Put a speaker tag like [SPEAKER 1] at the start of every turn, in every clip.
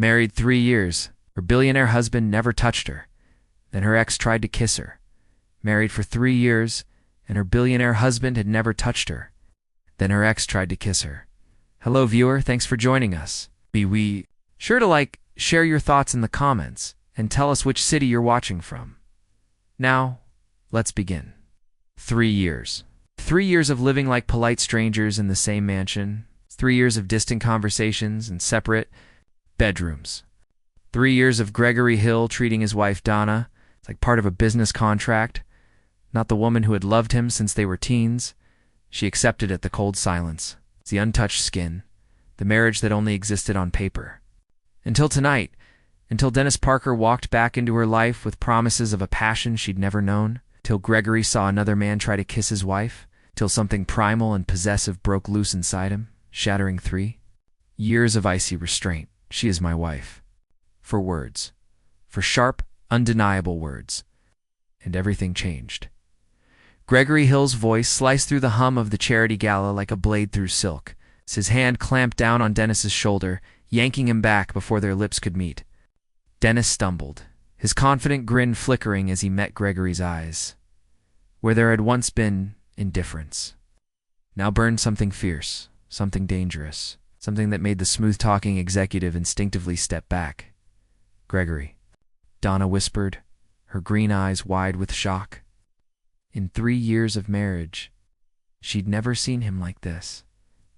[SPEAKER 1] Married 3 years. Her billionaire husband never touched her. Then her ex tried to kiss her. Married for 3 years, and her billionaire husband had never touched her. Then her ex tried to kiss her. Hello, viewer. Thanks for joining us. Be sure to like, share your thoughts in the comments, and tell us which city you're watching from. Now, let's begin. 3 years. 3 years of living like polite strangers in the same mansion. 3 years of distant conversations and separate bedrooms. 3 years of Gregory Hill treating his wife Donna like part of a business contract, not the woman who had loved him since they were teens. She accepted it, the cold silence, the untouched skin, the marriage that only existed on paper. Until tonight, until Dennis Parker walked back into her life with promises of a passion she'd never known, till Gregory saw another man try to kiss his wife, till something primal and possessive broke loose inside him, shattering 3 years of icy restraint. She is my wife. For words. For sharp, undeniable words. And everything changed. Gregory Hill's voice sliced through the hum of the charity gala like a blade through silk, as his hand clamped down on Dennis's shoulder, yanking him back before their lips could meet. Dennis stumbled, his confident grin flickering as he met Gregory's eyes. Where there had once been indifference, now burned something fierce, something dangerous, something that made the smooth-talking executive instinctively step back. Gregory, Donna whispered, her green eyes wide with shock. In 3 years of marriage, she'd never seen him like this,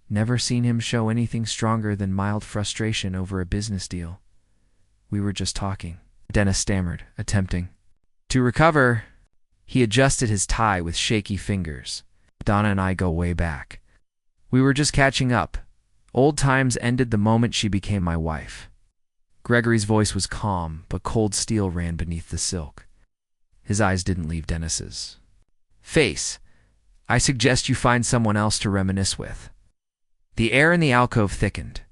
[SPEAKER 1] never seen him show anything stronger than mild frustration over a business deal. We were just talking, Dennis stammered, attempting to recover. He adjusted his tie with shaky fingers. Donna and I go way back. We were just catching up. Old times ended the moment she became my wife. Gregory's voice was calm, but cold steel ran beneath the silk. His eyes didn't leave Dennis's face. I suggest you find someone else to reminisce with. The air in the alcove thickened.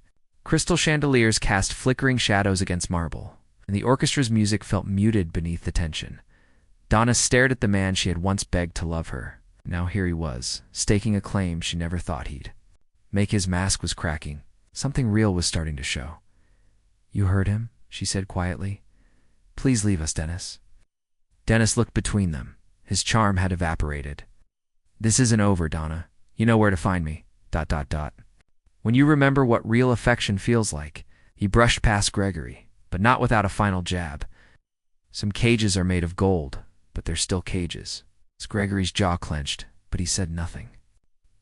[SPEAKER 1] Crystal chandeliers cast flickering shadows against marble, and the orchestra's music felt muted beneath the tension. Donna stared at the man she had once begged to love her. Now here he was, staking a claim she never thought he'd make. His mask was cracking. Something real was starting to show. You heard him, she said quietly. Please leave us, Dennis. Dennis looked between them. His charm had evaporated. This isn't over, Donna. You know where to find me. ... When you remember what real affection feels like. He brushed past Gregory, but not without a final jab. Some cages are made of gold, but they're still cages. Gregory's jaw clenched, but he said nothing.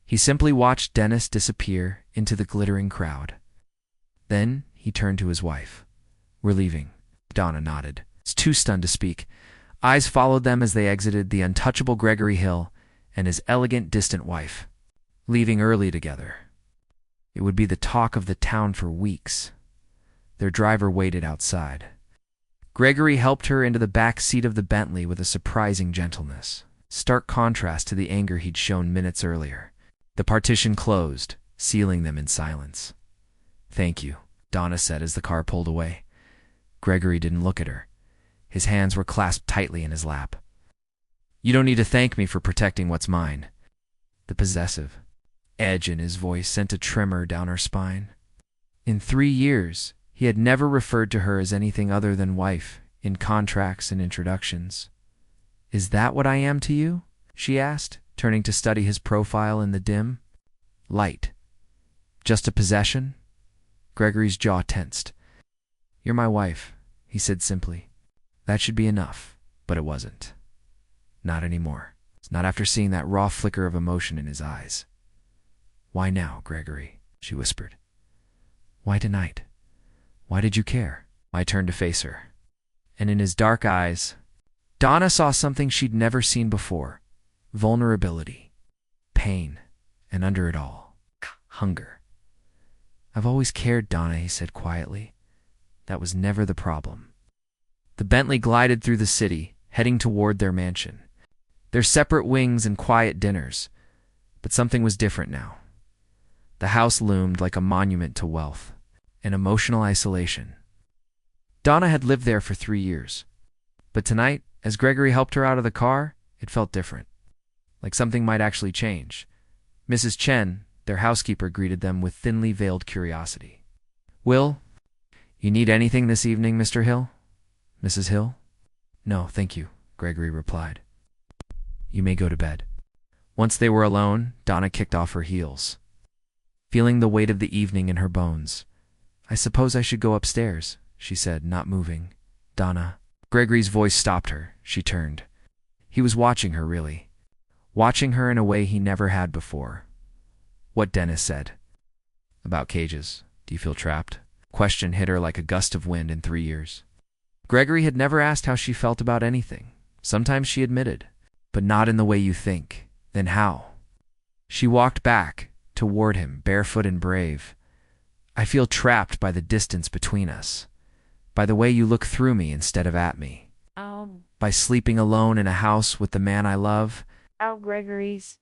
[SPEAKER 1] He simply watched Dennis disappear into the glittering crowd. Then he turned to his wife. We're leaving. Donna nodded, too stunned to speak. Eyes followed them as they exited the untouchable Gregory Hill and his elegant, distant wife. Leaving early together. It would be the talk of the town for weeks. Their driver waited outside. Gregory helped her into the back seat of the Bentley with a surprising gentleness, stark contrast to the anger he'd shown minutes earlier. The partition closed, sealing them in silence. Thank you, Donna said as the car pulled away. Gregory didn't look at her. His hands were clasped tightly in his lap. You don't need to thank me for protecting what's mine. The possessive edge in his voice sent a tremor down her spine. In 3 years, he had never referred to her as anything other than wife, in contracts and introductions. Is that what I am to you? She asked, turning to study his profile in the dim light. Just a possession? Gregory's jaw tensed. You're my wife, he said simply. That should be enough, but it wasn't. Not anymore. Not after seeing that raw flicker of emotion in his eyes. Why now, Gregory? She whispered. Why tonight? Why did you care? I turned to face her. And in his dark eyes, Donna saw something she'd never seen before. Vulnerability, pain, and under it all, hunger. I've always cared, Donna, he said quietly. That was never the problem. The Bentley glided through the city, heading toward their mansion. Their separate wings and quiet dinners. But something was different now. The house loomed like a monument to wealth and emotional isolation. Donna had lived there for 3 years. But tonight, as Gregory helped her out of the car, it felt different. Like something might actually change. Mrs. Chen, their housekeeper, greeted them with thinly veiled curiosity. Will, You need anything this evening, Mr. Hill? Mrs. Hill? No, thank you, Gregory replied. You may go to bed. Once they were alone, Donna kicked off her heels, feeling the weight of the evening in her bones. I suppose I should go upstairs, she said, not moving. Donna. Gregory's voice stopped her. She turned. He was watching her, really. Watching her in a way he never had before. What Dennis said. About cages. Do you feel trapped? Question hit her like a gust of wind in 3 years. Gregory had never asked how she felt about anything. Sometimes she admitted, but not in the way you think. Then how? She walked back toward him, barefoot and brave. I feel trapped by the distance between us, by the way you look through me instead of at me, by sleeping alone in a house with the man I love.
[SPEAKER 2] Gregory's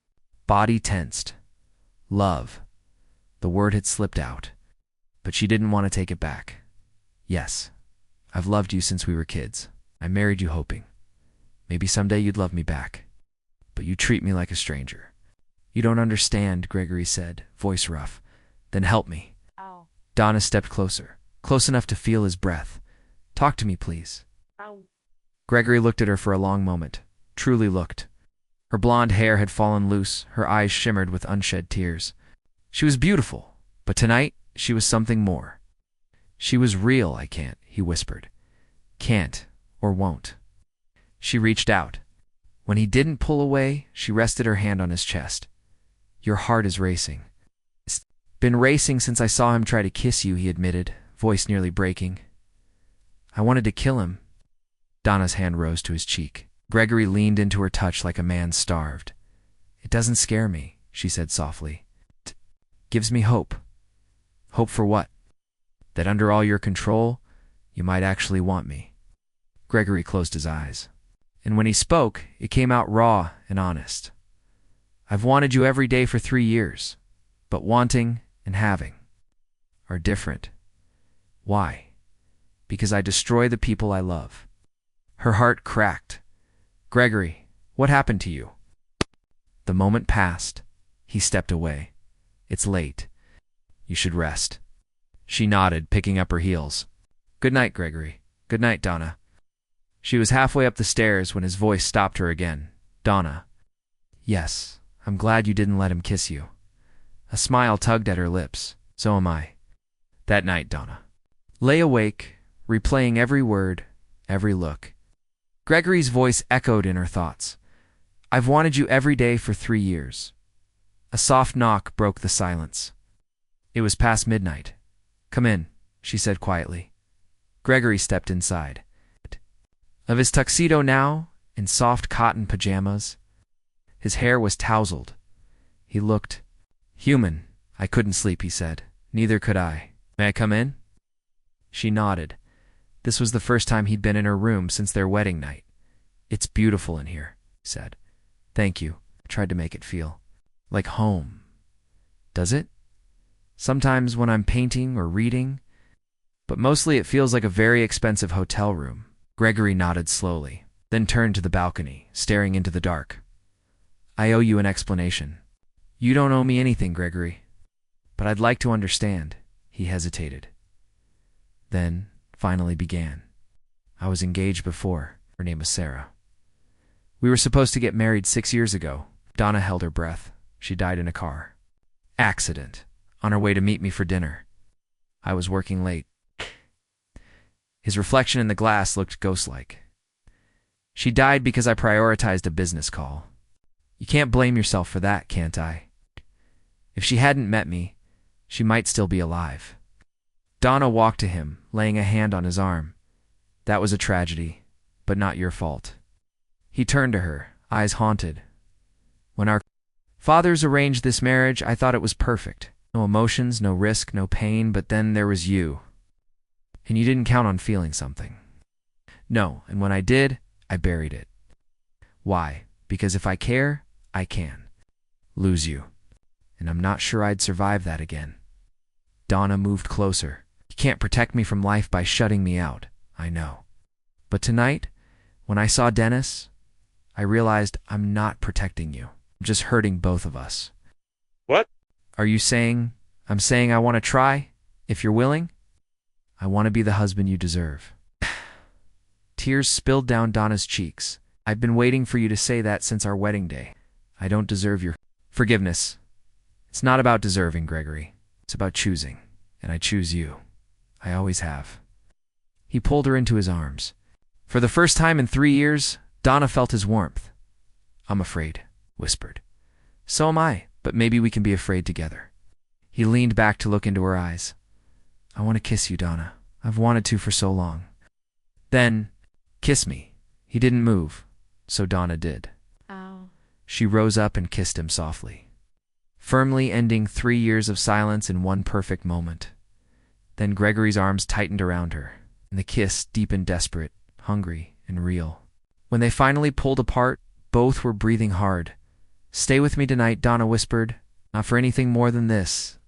[SPEAKER 1] body tensed. Love. The word had slipped out, but she didn't want to take it back. Yes, I've loved you since we were kids. I married you hoping maybe someday you'd love me back, but you treat me like a stranger. You don't understand, Gregory said, voice rough. Then help me. Donna stepped closer, close enough to feel his breath. Talk to me, please. Gregory looked at her for a long moment, truly looked. Her blonde hair had fallen loose, her eyes shimmered with unshed tears. She was beautiful, but tonight she was something more. She was real. I can't, he whispered. Can't or won't. She reached out. When he didn't pull away, she rested her hand on his chest. Your heart is racing. It's been racing since I saw him try to kiss you, he admitted, voice nearly breaking. I wanted to kill him. Donna's hand rose to his cheek. Gregory leaned into her touch like a man starved. It doesn't scare me, she said softly. It gives me hope. Hope for what? That under all your control, you might actually want me. Gregory closed his eyes. And when he spoke, it came out raw and honest. I've wanted you every day for 3 years, but wanting and having are different. Why? Because I destroy the people I love. Her heart cracked. Gregory, what happened to you? The moment passed. He stepped away. It's late. You should rest. She nodded, picking up her heels. Good night, Gregory. Good night, Donna. She was halfway up the stairs when his voice stopped her again. Donna. Yes, I'm glad you didn't let him kiss you. A smile tugged at her lips. So am I. That night, Donna lay awake, replaying every word, every look. Gregory's voice echoed in her thoughts. I've wanted you every day for 3 years. A soft knock broke the silence. It was past midnight. Come in, she said quietly. Gregory stepped inside. Of his tuxedo now, in soft cotton pajamas. His hair was tousled. He looked human. I couldn't sleep, he said. Neither could I. May I come in? She nodded. This was the first time he'd been in her room since their wedding night. It's beautiful in here, he said. Thank you. I tried to make it feel like home. Does it? Sometimes when I'm painting or reading, but mostly it feels like a very expensive hotel room. Gregory nodded slowly, then turned to the balcony, staring into the dark. I owe you an explanation. You don't owe me anything, Gregory. But I'd like to understand. He hesitated. Then finally began. I was engaged before. Her name was Sarah. We were supposed to get married 6 years ago. Donna held her breath. She died in a car accident, on her way to meet me for dinner. I was working late. His reflection in the glass looked ghost-like. She died because I prioritized a business call. You can't blame yourself for that, can't I? If she hadn't met me, she might still be alive. Donna walked to him, laying a hand on his arm. That was a tragedy, but not your fault. He turned to her, eyes haunted. When our fathers arranged this marriage, I thought it was perfect. No emotions, no risk, no pain, but then there was you. And you didn't count on feeling something. No, and when I did, I buried it. Why? Because if I care, I can lose you. And I'm not sure I'd survive that again. Donna moved closer. You can't protect me from life by shutting me out, I know. But tonight, when I saw Dennis, I realized I'm not protecting you. I'm just hurting both of us.
[SPEAKER 3] What?
[SPEAKER 1] Are you saying I'm saying I want to try, if you're willing? I want to be the husband you deserve. Tears spilled down Donna's cheeks. I've been waiting for you to say that since our wedding day. I don't deserve your forgiveness. It's not about deserving, Gregory. It's about choosing. And I choose you. I always have. He pulled her into his arms. For the first time in 3 years, Donna felt his warmth. I'm afraid, whispered. So am I, but maybe we can be afraid together. He leaned back to look into her eyes. I want to kiss you, Donna. I've wanted to for so long. Then, kiss me. He didn't move, so Donna did.
[SPEAKER 2] Ow.
[SPEAKER 1] She rose up and kissed him softly, firmly ending 3 years of silence in one perfect moment. Then Gregory's arms tightened around her, and the kiss deepened desperate, hungry, and real. When they finally pulled apart, both were breathing hard. Stay with me tonight, Donna whispered. Not for anything more than this. ...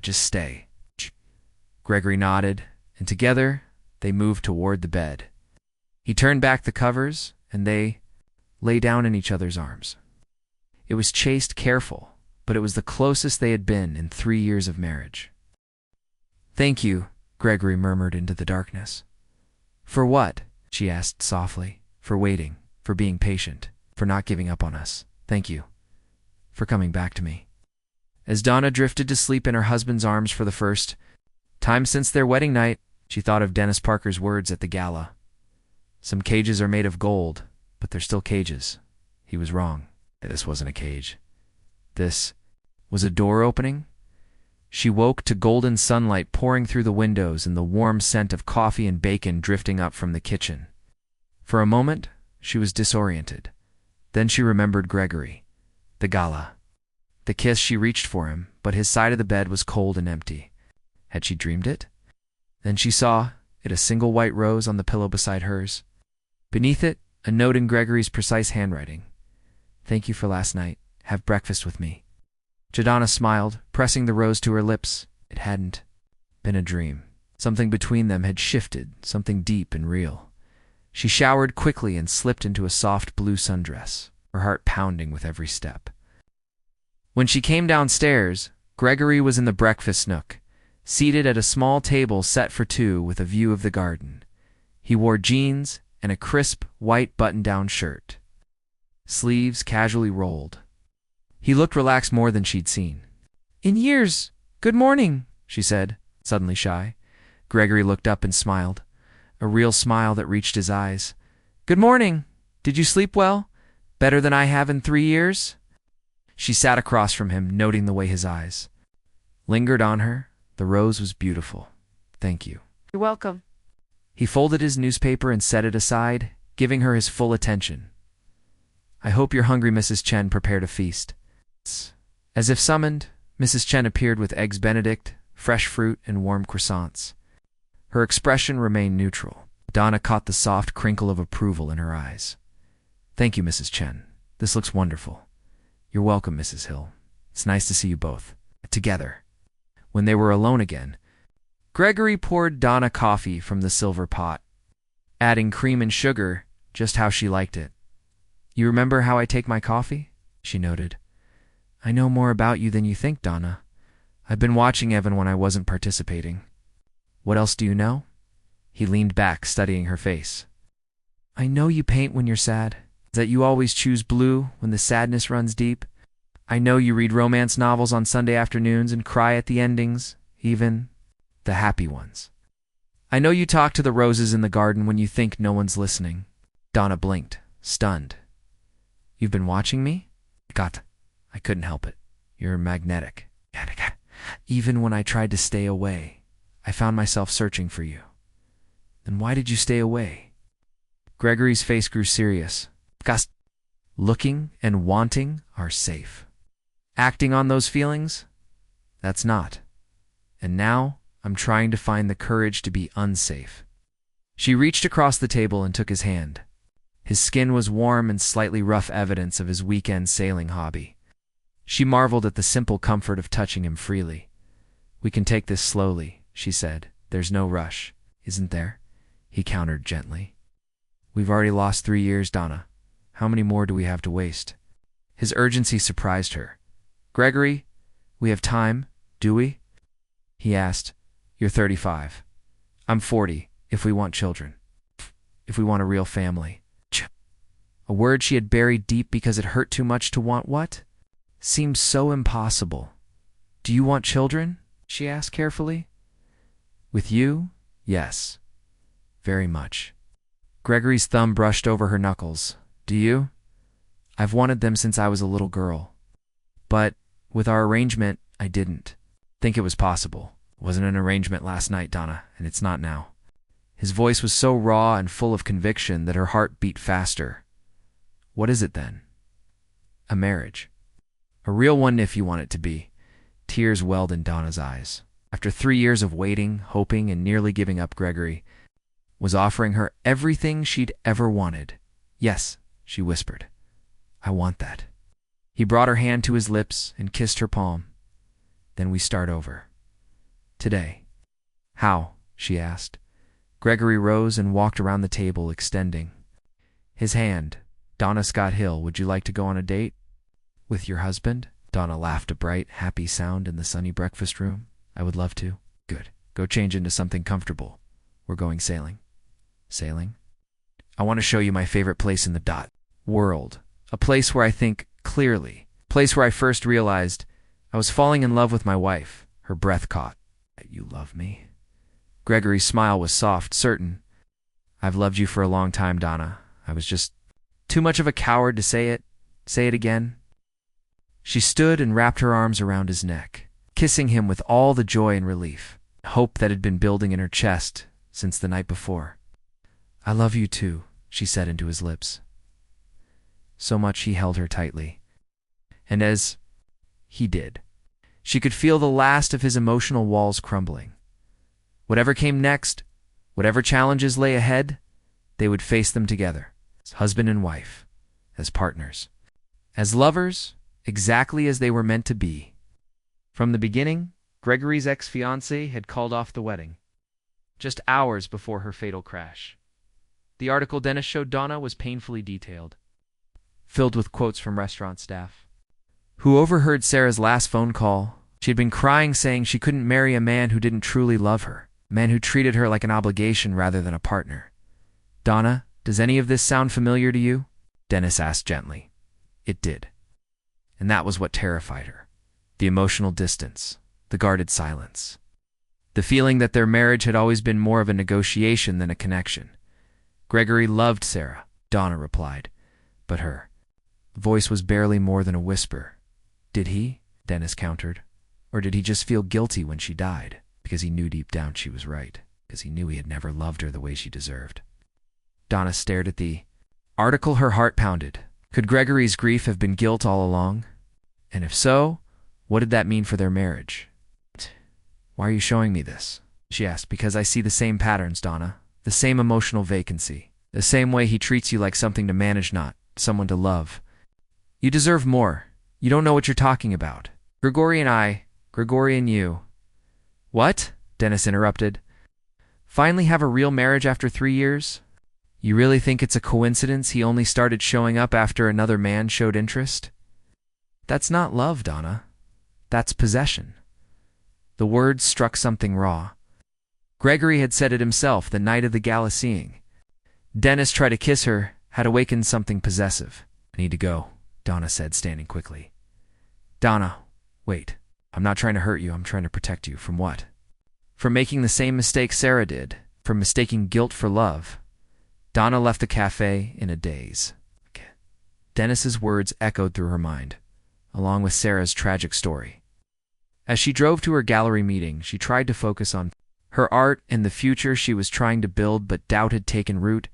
[SPEAKER 1] Just stay. Gregory nodded, and together they moved toward the bed. He turned back the covers, and they lay down in each other's arms. It was chaste, careful, but it was the closest they had been in 3 years of marriage. Thank you, Gregory murmured into the darkness. For what? She asked softly. For waiting, for being patient, for not giving up on us. Thank you. For coming back to me. As Donna drifted to sleep in her husband's arms for the first time since their wedding night, she thought of Dennis Parker's words at the gala. Some cages are made of gold, but they're still cages. He was wrong. This wasn't a cage. This was a door opening. She woke to golden sunlight pouring through the windows and the warm scent of coffee and bacon drifting up from the kitchen. For a moment, she was disoriented. Then she remembered Gregory, the gala. The kiss. She reached for him, but his side of the bed was cold and empty. Had she dreamed it? Then she saw it, a single white rose on the pillow beside hers. Beneath it, a note in Gregory's precise handwriting. Thank you for last night. Have breakfast with me. Donna smiled, pressing the rose to her lips. It hadn't been a dream. Something between them had shifted, something deep and real. She showered quickly and slipped into a soft blue sundress, her heart pounding with every step. When she came downstairs, Gregory was in the breakfast nook, seated at a small table set for two with a view of the garden. He wore jeans and a crisp, white button-down shirt, sleeves casually rolled. He looked relaxed more than she'd seen. In years. Good morning, she said, suddenly shy. Gregory looked up and smiled, a real smile that reached his eyes. Good morning. Did you sleep well? Better than I have in 3 years? She sat across from him, noting the way his eyes lingered on her. The rose was beautiful. Thank you.
[SPEAKER 2] You're welcome.
[SPEAKER 1] He folded his newspaper and set it aside, giving her his full attention. I hope you're hungry, Mrs. Chen prepared a feast. As if summoned, Mrs. Chen appeared with eggs Benedict, fresh fruit, and warm croissants. Her expression remained neutral. Donna caught the soft crinkle of approval in her eyes. Thank you, Mrs. Chen. This looks wonderful. You're welcome, Mrs. Hill. It's nice to see you both together. When they were alone again, Gregory poured Donna coffee from the silver pot, adding cream and sugar just how she liked it. You remember how I take my coffee? She noted. I know more about you than you think, Donna. I've been watching Evan when I wasn't participating. What else do you know? He leaned back, studying her face. I know you paint when you're sad, that you always choose blue when the sadness runs deep. I know you read romance novels on Sunday afternoons and cry at the endings, even the happy ones. I know you talk to the roses in the garden when you think no one's listening. Donna blinked, stunned. You've been watching me? I couldn't help it. You're magnetic. Even when I tried to stay away, I found myself searching for you. Then why did you stay away? Gregory's face grew serious. Looking and wanting are safe. Acting on those feelings? That's not. And now I'm trying to find the courage to be unsafe. She reached across the table and took his hand. His skin was warm and slightly rough, evidence of his weekend sailing hobby. She marveled at the simple comfort of touching him freely. We can take this slowly, she said. There's no rush, isn't there? He countered gently. We've already lost 3 years, Donna. How many more do we have to waste? His urgency surprised her. Gregory, we have time, do we? He asked. You're 35. I'm 40, if we want children. If we want a real family. A word she had buried deep because it hurt too much to want what? Seemed so impossible. Do you want children? She asked carefully. With you? Yes. Very much. Gregory's thumb brushed over her knuckles. Do you? I've wanted them since I was a little girl. But, with our arrangement, I didn't think it was possible. It wasn't an arrangement last night, Donna, and it's not now. His voice was so raw and full of conviction that her heart beat faster. What is it then? A marriage. A real one if you want it to be. Tears welled in Donna's eyes. After 3 years of waiting, hoping, and nearly giving up, Gregory was offering her everything she'd ever wanted. Yes, she whispered. I want that. He brought her hand to his lips and kissed her palm. Then we start over. Today. How? She asked. Gregory rose and walked around the table, extending his hand. Donna Scott Hill, would you like to go on a date? With your husband? Donna laughed, a bright, happy sound in the sunny breakfast room. I would love to. Good. Go change into something comfortable. We're going sailing. Sailing? I want to show you my favorite place in the world. A place where I think clearly. A place where I first realized I was falling in love with my wife. Her breath caught. You love me? Gregory's smile was soft, certain. I've loved you for a long time, Donna. I was just too much of a coward to say it. Say it again. She stood and wrapped her arms around his neck, kissing him with all the joy and relief, hope that had been building in her chest since the night before. I love you too, she said into his lips. So much he held her tightly. And as he did, she could feel the last of his emotional walls crumbling. Whatever came next, whatever challenges lay ahead, they would face them together, as husband and wife, as partners, as lovers, exactly as they were meant to be. From the beginning, Gregory's ex-fiancée had called off the wedding, just hours before her fatal crash. The article Dennis showed Donna was painfully detailed, filled with quotes from restaurant staff, who overheard Sarah's last phone call. She had been crying, saying she couldn't marry a man who didn't truly love her, a man who treated her like an obligation rather than a partner. Donna, does any of this sound familiar to you? Dennis asked gently. It did. And that was what terrified her. The emotional distance, the guarded silence, the feeling that their marriage had always been more of a negotiation than a connection. Gregory loved Sarah, Donna replied, but her voice was barely more than a whisper. Did he? Dennis countered. Or did he just feel guilty when she died, because he knew deep down she was right, because he knew he had never loved her the way she deserved? Donna stared at the article, her heart pounded. Could Gregory's grief have been guilt all along? And if so, what did that mean for their marriage? Why are you showing me this? She asked. Because I see the same patterns, Donna. The same emotional vacancy. The same way he treats you like something to manage, not someone to love. You deserve more. You don't know what you're talking about. Gregory and you. What? Dennis interrupted. Finally have a real marriage after 3 years? You really think it's a coincidence he only started showing up after another man showed interest? That's not love, Donna. That's possession. The words struck something raw. Gregory had said it himself the night of the gala seeing. Dennis tried to kiss her, had awakened something possessive. I need to go, Donna said, standing quickly. Donna, wait. I'm not trying to hurt you. I'm trying to protect you. From what? From making the same mistake Sarah did. From mistaking guilt for love. Donna left the cafe in a daze. Dennis's words echoed through her mind, along with Sarah's tragic story. As she drove to her gallery meeting, she tried to focus on her art and the future she was trying to build, but doubt had taken root.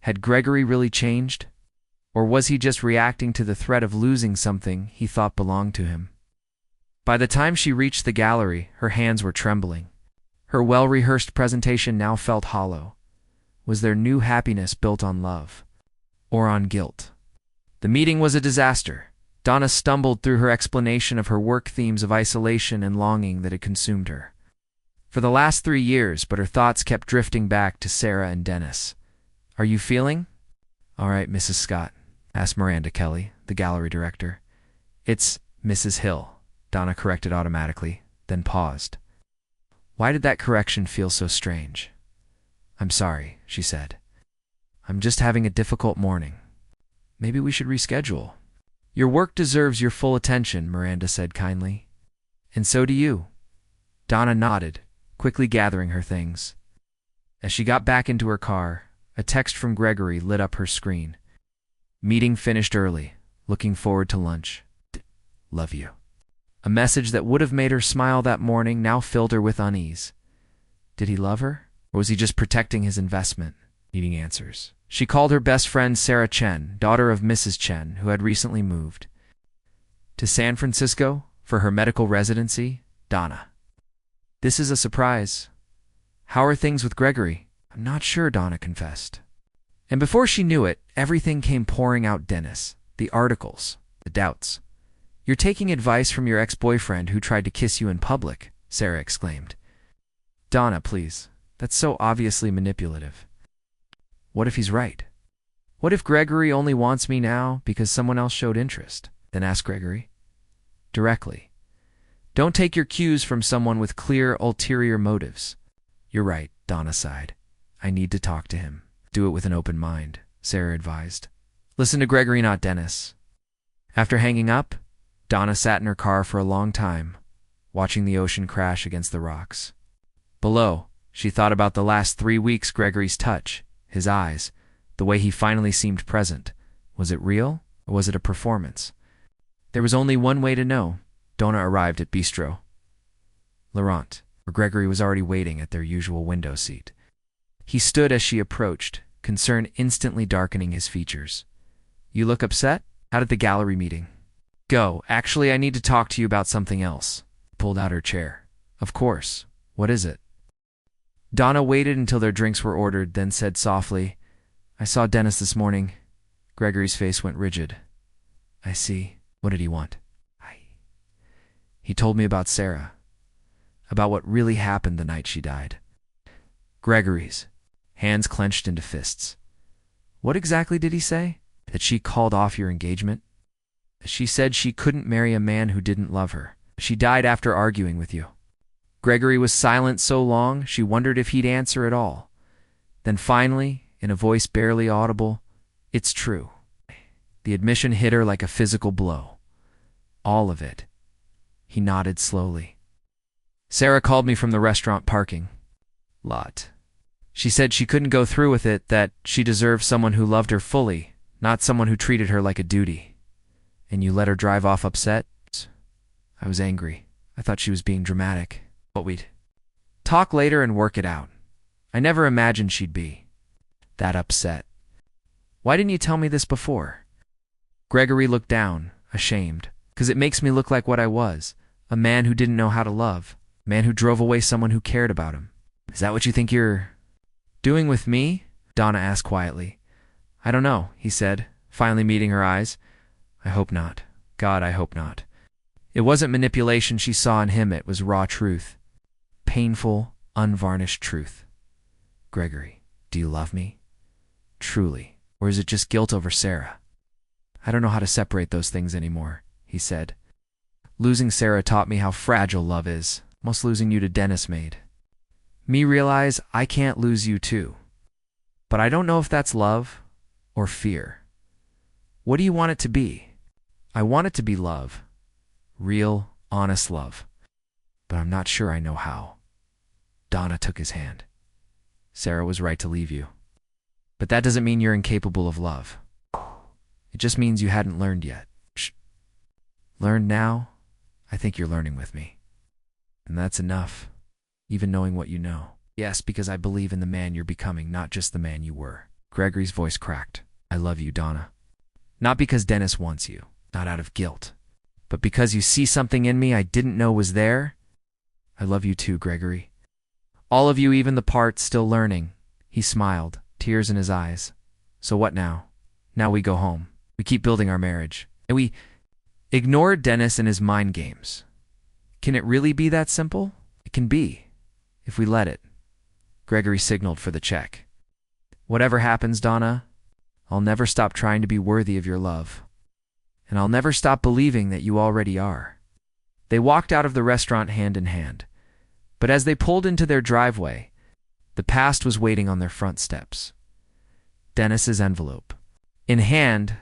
[SPEAKER 1] Had Gregory really changed? Or was he just reacting to the threat of losing something he thought belonged to him? By the time she reached the gallery, her hands were trembling. Her well-rehearsed presentation now felt hollow. Was their new happiness built on love? Or on guilt? The meeting was a disaster. Donna stumbled through her explanation of her work themes of isolation and longing that had consumed her for the last 3 years, but her thoughts kept drifting back to Sarah and Dennis. Are you feeling? All right, Mrs. Scott, asked Miranda Kelly, the gallery director. It's Mrs. Hill, Donna corrected automatically, then paused. Why did that correction feel so strange? I'm sorry, she said. I'm just having a difficult morning. Maybe we should reschedule. Your work deserves your full attention, Miranda said kindly. And so do you. Donna nodded, quickly gathering her things. As she got back into her car, a text from Gregory lit up her screen. Meeting finished early. Looking forward to lunch. Love you. A message that would have made her smile that morning now filled her with unease. Did he love her? Or was he just protecting his investment? Needing answers. She called her best friend Sarah Chen, daughter of Mrs. Chen, who had recently moved to San Francisco for her medical residency. Donna. This is a surprise. How are things with Gregory? I'm not sure, Donna confessed. And before she knew it, everything came pouring out. Dennis, the articles, the doubts. You're taking advice from your ex-boyfriend who tried to kiss you in public, Sarah exclaimed. Donna, please. That's so obviously manipulative. What if he's right? What if Gregory only wants me now because someone else showed interest? Then ask Gregory. Directly. Don't take your cues from someone with clear ulterior motives. You're right, Donna sighed. I need to talk to him. Do it with an open mind, Sarah advised. Listen to Gregory, not Dennis. After hanging up, Donna sat in her car for a long time, watching the ocean crash against the rocks. Below, she thought about the last 3 weeks, Gregory's touch, his eyes, the way he finally seemed present. Was it real, or was it a performance? There was only one way to know. Donna arrived at Bistro Laurent, where Gregory was already waiting at their usual window seat. He stood as she approached, concern instantly darkening his features. You look upset? How did the gallery meeting go? Actually, I need to talk to you about something else. Pulled out her chair. Of course. What is it? Donna waited until their drinks were ordered, then said softly, I saw Dennis this morning. Gregory's face went rigid. I see. What did he want? He told me about Sarah. About what really happened the night she died. Gregory's hands clenched into fists. What exactly did he say? That she called off your engagement? She said she couldn't marry a man who didn't love her. She died after arguing with you. Gregory was silent so long, she wondered if he'd answer at all. Then finally, in a voice barely audible, it's true. The admission hit her like a physical blow. All of it. He nodded slowly. Sarah called me from the restaurant parking lot. She said she couldn't go through with it, that she deserved someone who loved her fully, not someone who treated her like a duty. And you let her drive off upset? I was angry. I thought she was being dramatic. But we'd talk later and work it out. I never imagined she'd be that upset. Why didn't you tell me this before? Gregory looked down, ashamed. Because it makes me look like what I was, a man who didn't know how to love, a man who drove away someone who cared about him. Is that what you think you're doing with me? Donna asked quietly. I don't know, he said, finally meeting her eyes. I hope not. God, I hope not. It wasn't manipulation she saw in him, it was raw truth. Painful, unvarnished truth. Gregory, do you love me? Truly. Or is it just guilt over Sarah? I don't know how to separate those things anymore, he said. Losing Sarah taught me how fragile love is. Most losing you to Dennis made me realize I can't lose you too. But I don't know if that's love or fear. What do you want it to be? I want it to be love. Real, honest love. But I'm not sure I know how. Donna took his hand. Sarah was right to leave you. But that doesn't mean you're incapable of love. It just means you hadn't learned yet. Shh. Learned now? I think you're learning with me. And that's enough, even knowing what you know. Yes, because I believe in the man you're becoming, not just the man you were. Gregory's voice cracked. I love you, Donna. Not because Dennis wants you, not out of guilt, but because you see something in me I didn't know was there. I love you too, Gregory. All of you, even the part still learning. He smiled, tears in his eyes. So what now? Now we go home. We keep building our marriage. And we ignore Dennis and his mind games. Can it really be that simple? It can be, if we let it. Gregory signaled for the check. Whatever happens, Donna, I'll never stop trying to be worthy of your love. And I'll never stop believing that you already are. They walked out of the restaurant hand in hand. But as they pulled into their driveway, The past was waiting on their front steps. Dennis's envelope. In hand,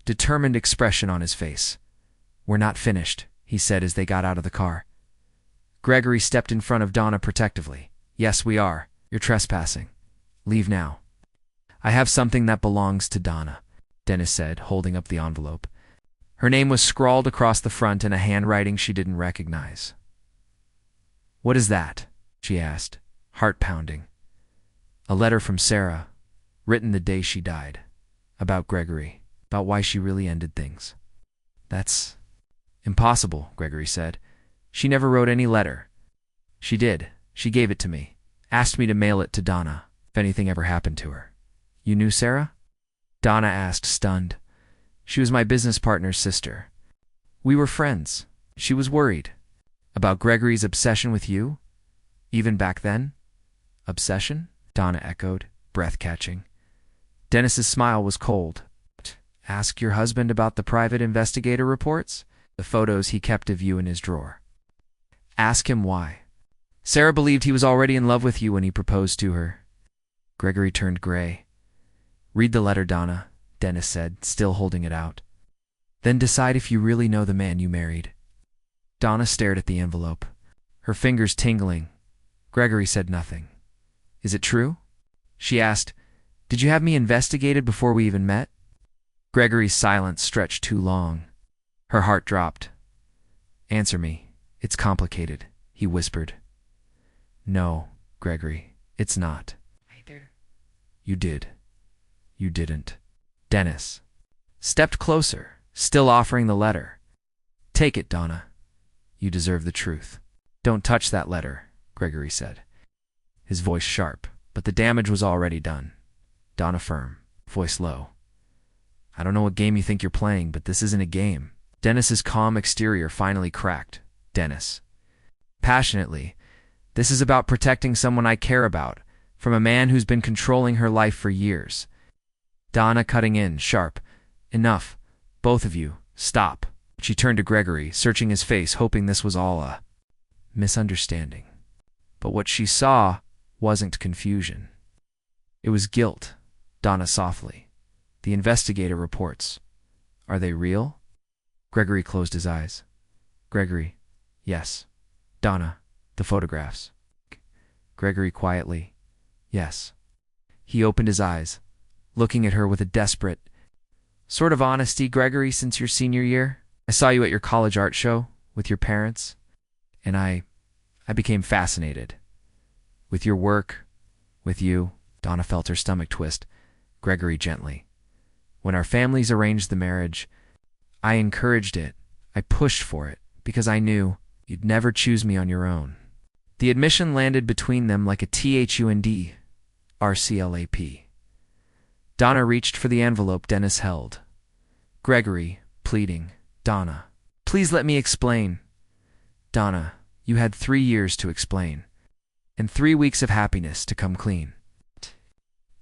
[SPEAKER 1] determined expression on his face. "We're not finished," he said as they got out of the car. Gregory stepped in front of Donna protectively. "Yes, we are. You're trespassing. Leave now." "I have something that belongs to Donna," Dennis said, holding up the envelope. Her name was scrawled across the front in a handwriting she didn't recognize. "What is that?" she asked, heart pounding. "A letter from Sarah, written the day she died. About Gregory, about why she really ended things." "That's impossible," Gregory said. "She never wrote any letter." "She did. She gave it to me. Asked me to mail it to Donna, if anything ever happened to her." "You knew Sarah?" Donna asked, stunned. "She was my business partner's sister. We were friends. She was worried. About Gregory's obsession with you? Even back then?" "Obsession?" Donna echoed, breath catching. Dennis's smile was cold. "Ask your husband about the private investigator reports? The photos he kept of you in his drawer. Ask him why. Sarah believed he was already in love with you when he proposed to her." Gregory turned gray. "Read the letter, Donna," Dennis said, still holding it out. "Then decide if you really know the man you married." Donna stared at the envelope, her fingers tingling. Gregory said nothing. "Is it true?" she asked. "Did you have me investigated before we even met?" Gregory's silence stretched too long. Her heart dropped. "Answer me. It's complicated," he whispered. "No, Gregory, it's not." "Either." "You did. You didn't." Dennis stepped closer, still offering the letter. "Take it, Donna. You deserve the truth." "Don't touch that letter," Gregory said, his voice sharp, but the damage was already done. Donna firm, voice low. "I don't know what game you think you're playing, but this isn't a game." Dennis's calm exterior finally cracked. "Dennis." Passionately, "This is about protecting someone I care about, from a man who's been controlling her life for years." Donna cutting in, sharp. "Enough. Both of you. Stop." She turned to Gregory, searching his face, hoping this was all a misunderstanding. But what she saw wasn't confusion. It was guilt. Donna softly. "The investigator reports. Are they real?" Gregory closed his eyes. "Gregory, yes." "Donna, the photographs." Gregory quietly, "Yes." He opened his eyes, looking at her with a desperate sort of honesty. "Gregory, since your senior year, I saw you at your college art show with your parents, and I became fascinated with your work, with you." Donna felt her stomach twist. Gregory gently. "When our families arranged the marriage, I encouraged it. I pushed for it, because I knew you'd never choose me on your own." The admission landed between them like a THUND, RCLAP. Donna reached for the envelope Dennis held. Gregory, pleading. "Donna, please let me explain." "Donna, you had 3 years to explain, and 3 weeks of happiness to come clean."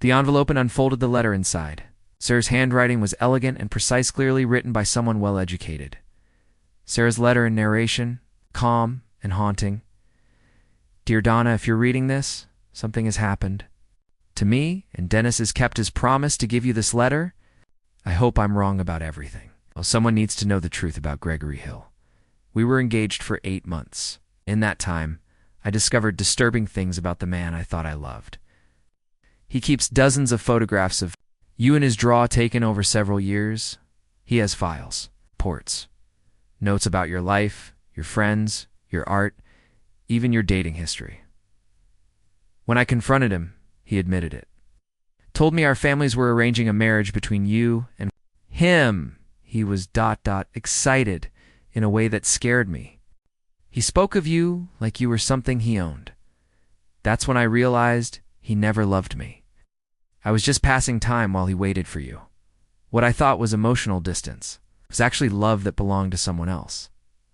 [SPEAKER 1] The envelope unfolded the letter inside. Sarah's handwriting was elegant and precise, clearly written by someone well-educated. Sarah's letter and narration, calm and haunting. "Dear Donna, if you're reading this, something has happened to me, and Dennis has kept his promise to give you this letter. I hope I'm wrong about everything. Well, someone needs to know the truth about Gregory Hill. We were engaged for 8 months. In that time, I discovered disturbing things about the man I thought I loved. He keeps dozens of photographs of you in his drawer taken over several years. He has files, reports, notes about your life, your friends, your art, even your dating history. When I confronted him, he admitted it. Told me our families were arranging a marriage between you and him. He was ... excited in a way that scared me. He spoke of you like you were something he owned. That's when I realized he never loved me. I was just passing time while he waited for you. What I thought was emotional distance was actually love that belonged to someone else.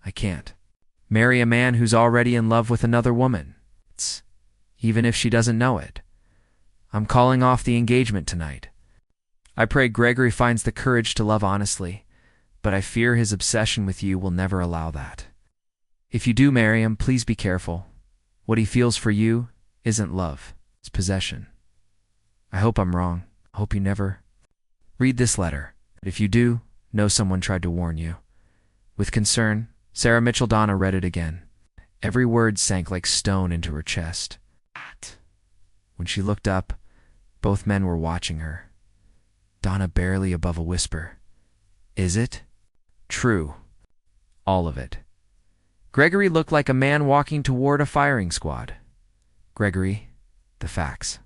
[SPEAKER 1] I can't marry a man who's already in love with another woman. Even if she doesn't know it. I'm calling off the engagement tonight. I pray Gregory finds the courage to love honestly, but I fear his obsession with you will never allow that. If you do marry him, please be careful. What he feels for you isn't love. It's possession. I hope I'm wrong. I hope you never read this letter. If you do, know someone tried to warn you. With concern, Sarah Mitchell Donna read it again. Every word sank like stone into her chest. When she looked up, both men were watching her. Donna barely above a whisper. Is it true? All of it. Gregory looked like a man walking toward a firing squad. Gregory, the facts.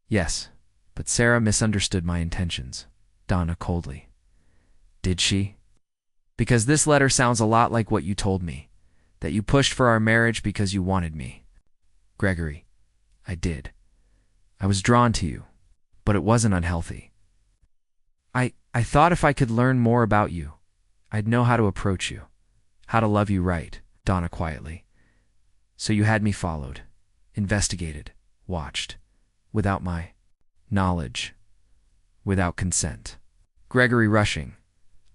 [SPEAKER 1] Yes, but Sarah misunderstood my intentions. Donna coldly. Did she? Because this letter sounds a lot like what you told me, that you pushed for our marriage because you wanted me. Gregory, I did. I was drawn to you, but it wasn't unhealthy. I thought if I could learn more about you, I'd know how to approach you, how to love you right, Donna quietly. So you had me followed, investigated, watched, without my knowledge, without consent. Gregory rushing.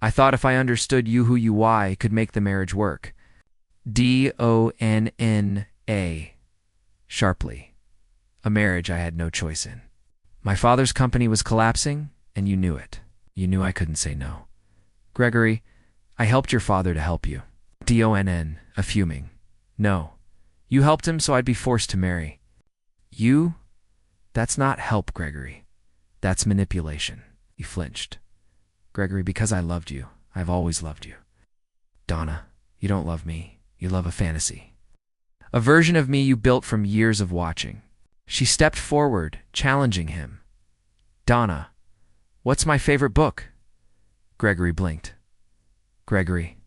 [SPEAKER 1] I thought if I understood you who you why could make the marriage work. Donna. Sharply. A marriage I had no choice in. My father's company was collapsing, and you knew it. You knew I couldn't say no. Gregory, I helped your father to help you. Donn, a fuming. No. You helped him so I'd be forced to marry. You? That's not help, Gregory. That's manipulation. He flinched. Gregory, because I loved you. I've always loved you. Donna, you don't love me. You love a fantasy. A version of me you built from years of watching. She stepped forward, challenging him. Donna, what's my favorite book? Gregory blinked. Gregory,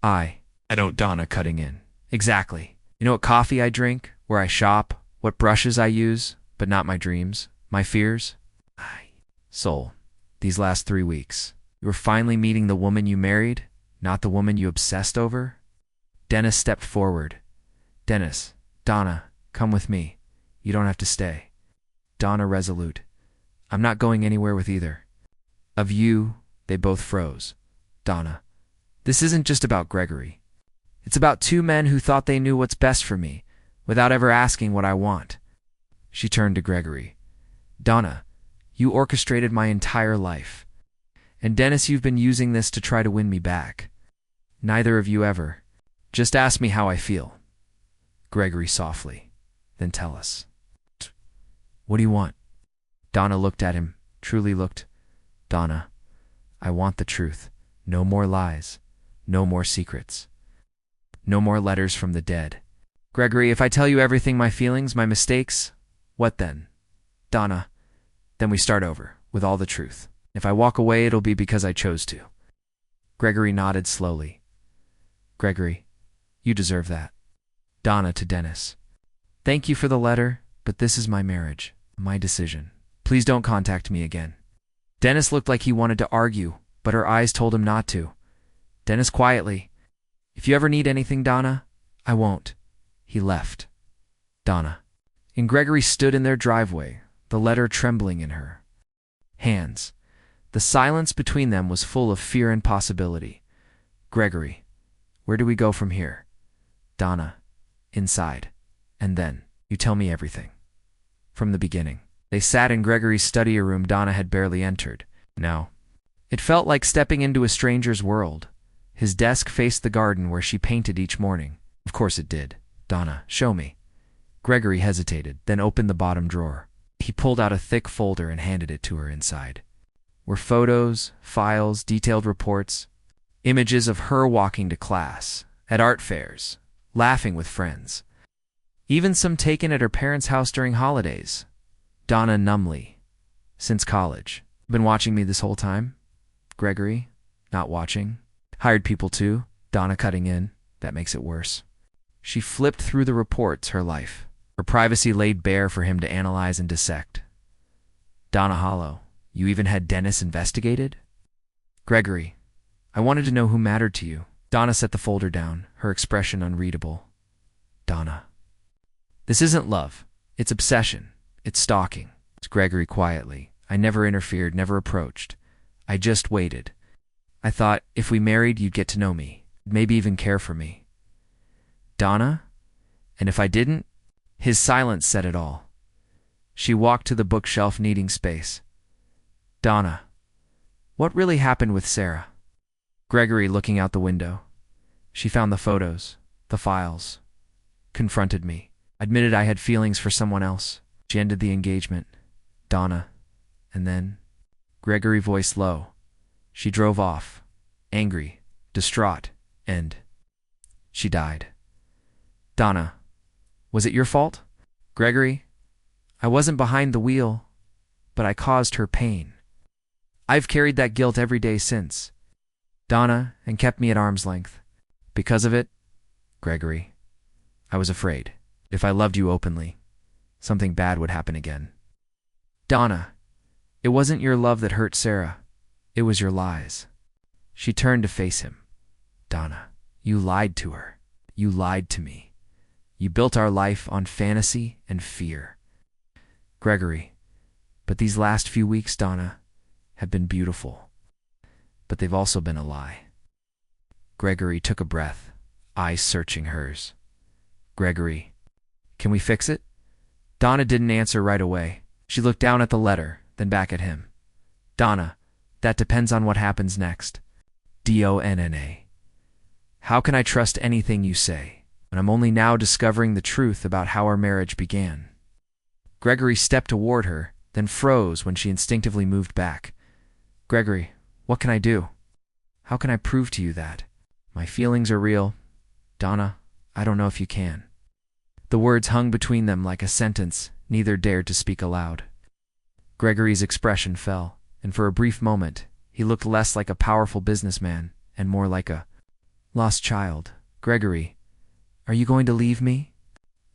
[SPEAKER 1] I don't. Donna cutting in. Exactly. You know what coffee I drink, where I shop, what brushes I use, but not my dreams, my fears? Soul, these last 3 weeks, you were finally meeting the woman you married, not the woman you obsessed over? Dennis stepped forward. Dennis, Donna, come with me. You don't have to stay. Donna resolute. I'm not going anywhere with either. Of you, they both froze. Donna, this isn't just about Gregory. It's about 2 men who thought they knew what's best for me, without ever asking what I want. She turned to Gregory. Donna, you orchestrated my entire life. And Dennis, you've been using this to try to win me back. Neither of you ever. Just ask me how I feel. Gregory softly. Then tell us. What do you want? Donna looked at him, truly looked. Donna, I want the truth. No more lies. No more secrets. No more letters from the dead. Gregory, if I tell you everything, my feelings, my mistakes, what then? Donna, then we start over, with all the truth. If I walk away, it'll be because I chose to. Gregory nodded slowly. Gregory, you deserve that. Donna to Dennis. Thank you for the letter, but this is my marriage, my decision. Please don't contact me again. Dennis looked like he wanted to argue, but her eyes told him not to. Dennis quietly. If you ever need anything, Donna, I won't. He left. Donna. And Gregory stood in their driveway, the letter trembling in her hands. The silence between them was full of fear and possibility. Gregory, where do we go from here? Donna, inside. And then, you tell me everything. From the beginning. They sat in Gregory's study, a room Donna had barely entered. Now, it felt like stepping into a stranger's world. His desk faced the garden where she painted each morning. Of course it did. Donna, show me. Gregory hesitated, then opened the bottom drawer. He pulled out a thick folder and handed it to her. Inside were photos, files, detailed reports, images of her walking to class, at art fairs, laughing with friends. Even some taken at her parents' house during holidays. Donna numbly. Since college. Been watching me this whole time? Gregory, not watching. Hired people too. Donna cutting in. That makes it worse. She flipped through the reports, her life. Her privacy laid bare for him to analyze and dissect. Donna hollow. You even had Dennis investigated? Gregory, I wanted to know who mattered to you. Donna set the folder down, her expression unreadable. Donna. This isn't love. It's obsession. It's stalking. It's Gregory quietly. I never interfered, never approached. I just waited. I thought, if we married, you'd get to know me. Maybe even care for me. Donna? And if I didn't? His silence said it all. She walked to the bookshelf, needing space. Donna, what really happened with Sarah? Gregory, looking out the window. She found the photos, the files. Confronted me. Admitted I had feelings for someone else. She ended the engagement. Donna. And then? Gregory, voice low. She drove off. Angry. Distraught. And she died. Donna. Was it your fault? Gregory. I wasn't behind the wheel, but I caused her pain. I've carried that guilt every day since. Donna, and kept me at arm's length. Because of it, Gregory, I was afraid. If I loved you openly, something bad would happen again. Donna, it wasn't your love that hurt Sarah. It was your lies. She turned to face him. Donna, you lied to her. You lied to me. You built our life on fantasy and fear. Gregory, but these last few weeks, Donna, have been beautiful. But they've also been a lie. Gregory took a breath, eyes searching hers. Gregory, can we fix it? Donna didn't answer right away. She looked down at the letter, then back at him. Donna, that depends on what happens next. Donna. How can I trust anything you say when I'm only now discovering the truth about how our marriage began? Gregory stepped toward her, then froze when she instinctively moved back. Gregory, what can I do? How can I prove to you that my feelings are real? Donna, I don't know if you can. The words hung between them like a sentence neither dared to speak aloud. Gregory's expression fell, and for a brief moment, he looked less like a powerful businessman and more like a lost child. Gregory, are you going to leave me?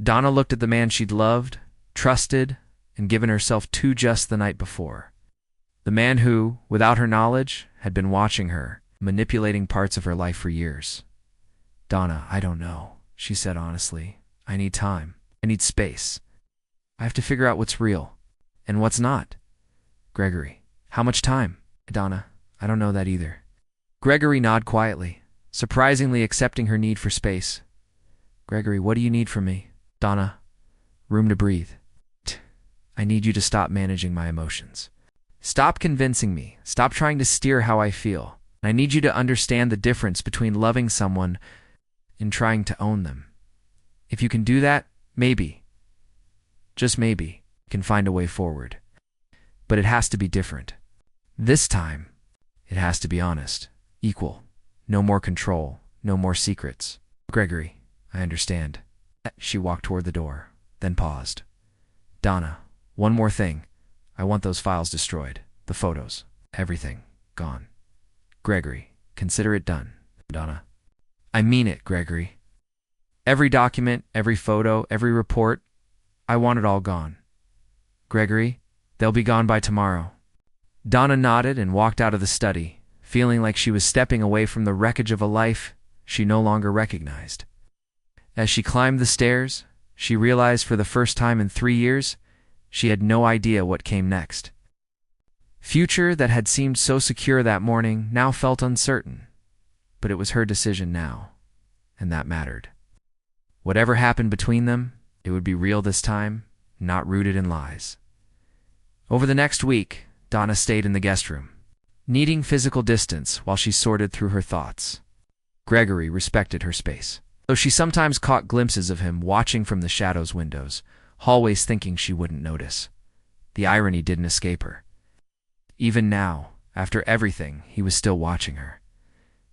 [SPEAKER 1] Donna looked at the man she'd loved, trusted, and given herself to just the night before. The man who, without her knowledge, had been watching her, manipulating parts of her life for years. Donna, I don't know, she said honestly. I need time. I need space. I have to figure out what's real and what's not. Gregory, how much time? Donna, I don't know that either. Gregory nodded quietly, surprisingly accepting her need for space. Gregory, what do you need from me? Donna, room to breathe. I need you to stop managing my emotions. Stop convincing me. Stop trying to steer how I feel. I need you to understand the difference between loving someone and trying to own them. If you can do that, maybe, just maybe, you can find a way forward. But it has to be different. This time, it has to be honest, equal. No more control, no more secrets. Gregory, I understand. She walked toward the door, then paused. Donna, one more thing. I want those files destroyed. The photos. Everything. Gone. Gregory, consider it done. Donna. I mean it, Gregory. Every document, every photo, every report. I want it all gone. Gregory, they'll be gone by tomorrow. Donna nodded and walked out of the study, feeling like she was stepping away from the wreckage of a life she no longer recognized. As she climbed the stairs, she realized for the first time in 3 years, she had no idea what came next. Future that had seemed so secure that morning now felt uncertain, but it was her decision now, and that mattered. Whatever happened between them, it would be real this time, not rooted in lies. Over the next week, Donna stayed in the guest room, needing physical distance while she sorted through her thoughts. Gregory respected her space, though she sometimes caught glimpses of him watching from the shadows windows, always thinking she wouldn't notice. The irony didn't escape her. Even now, after everything, he was still watching her.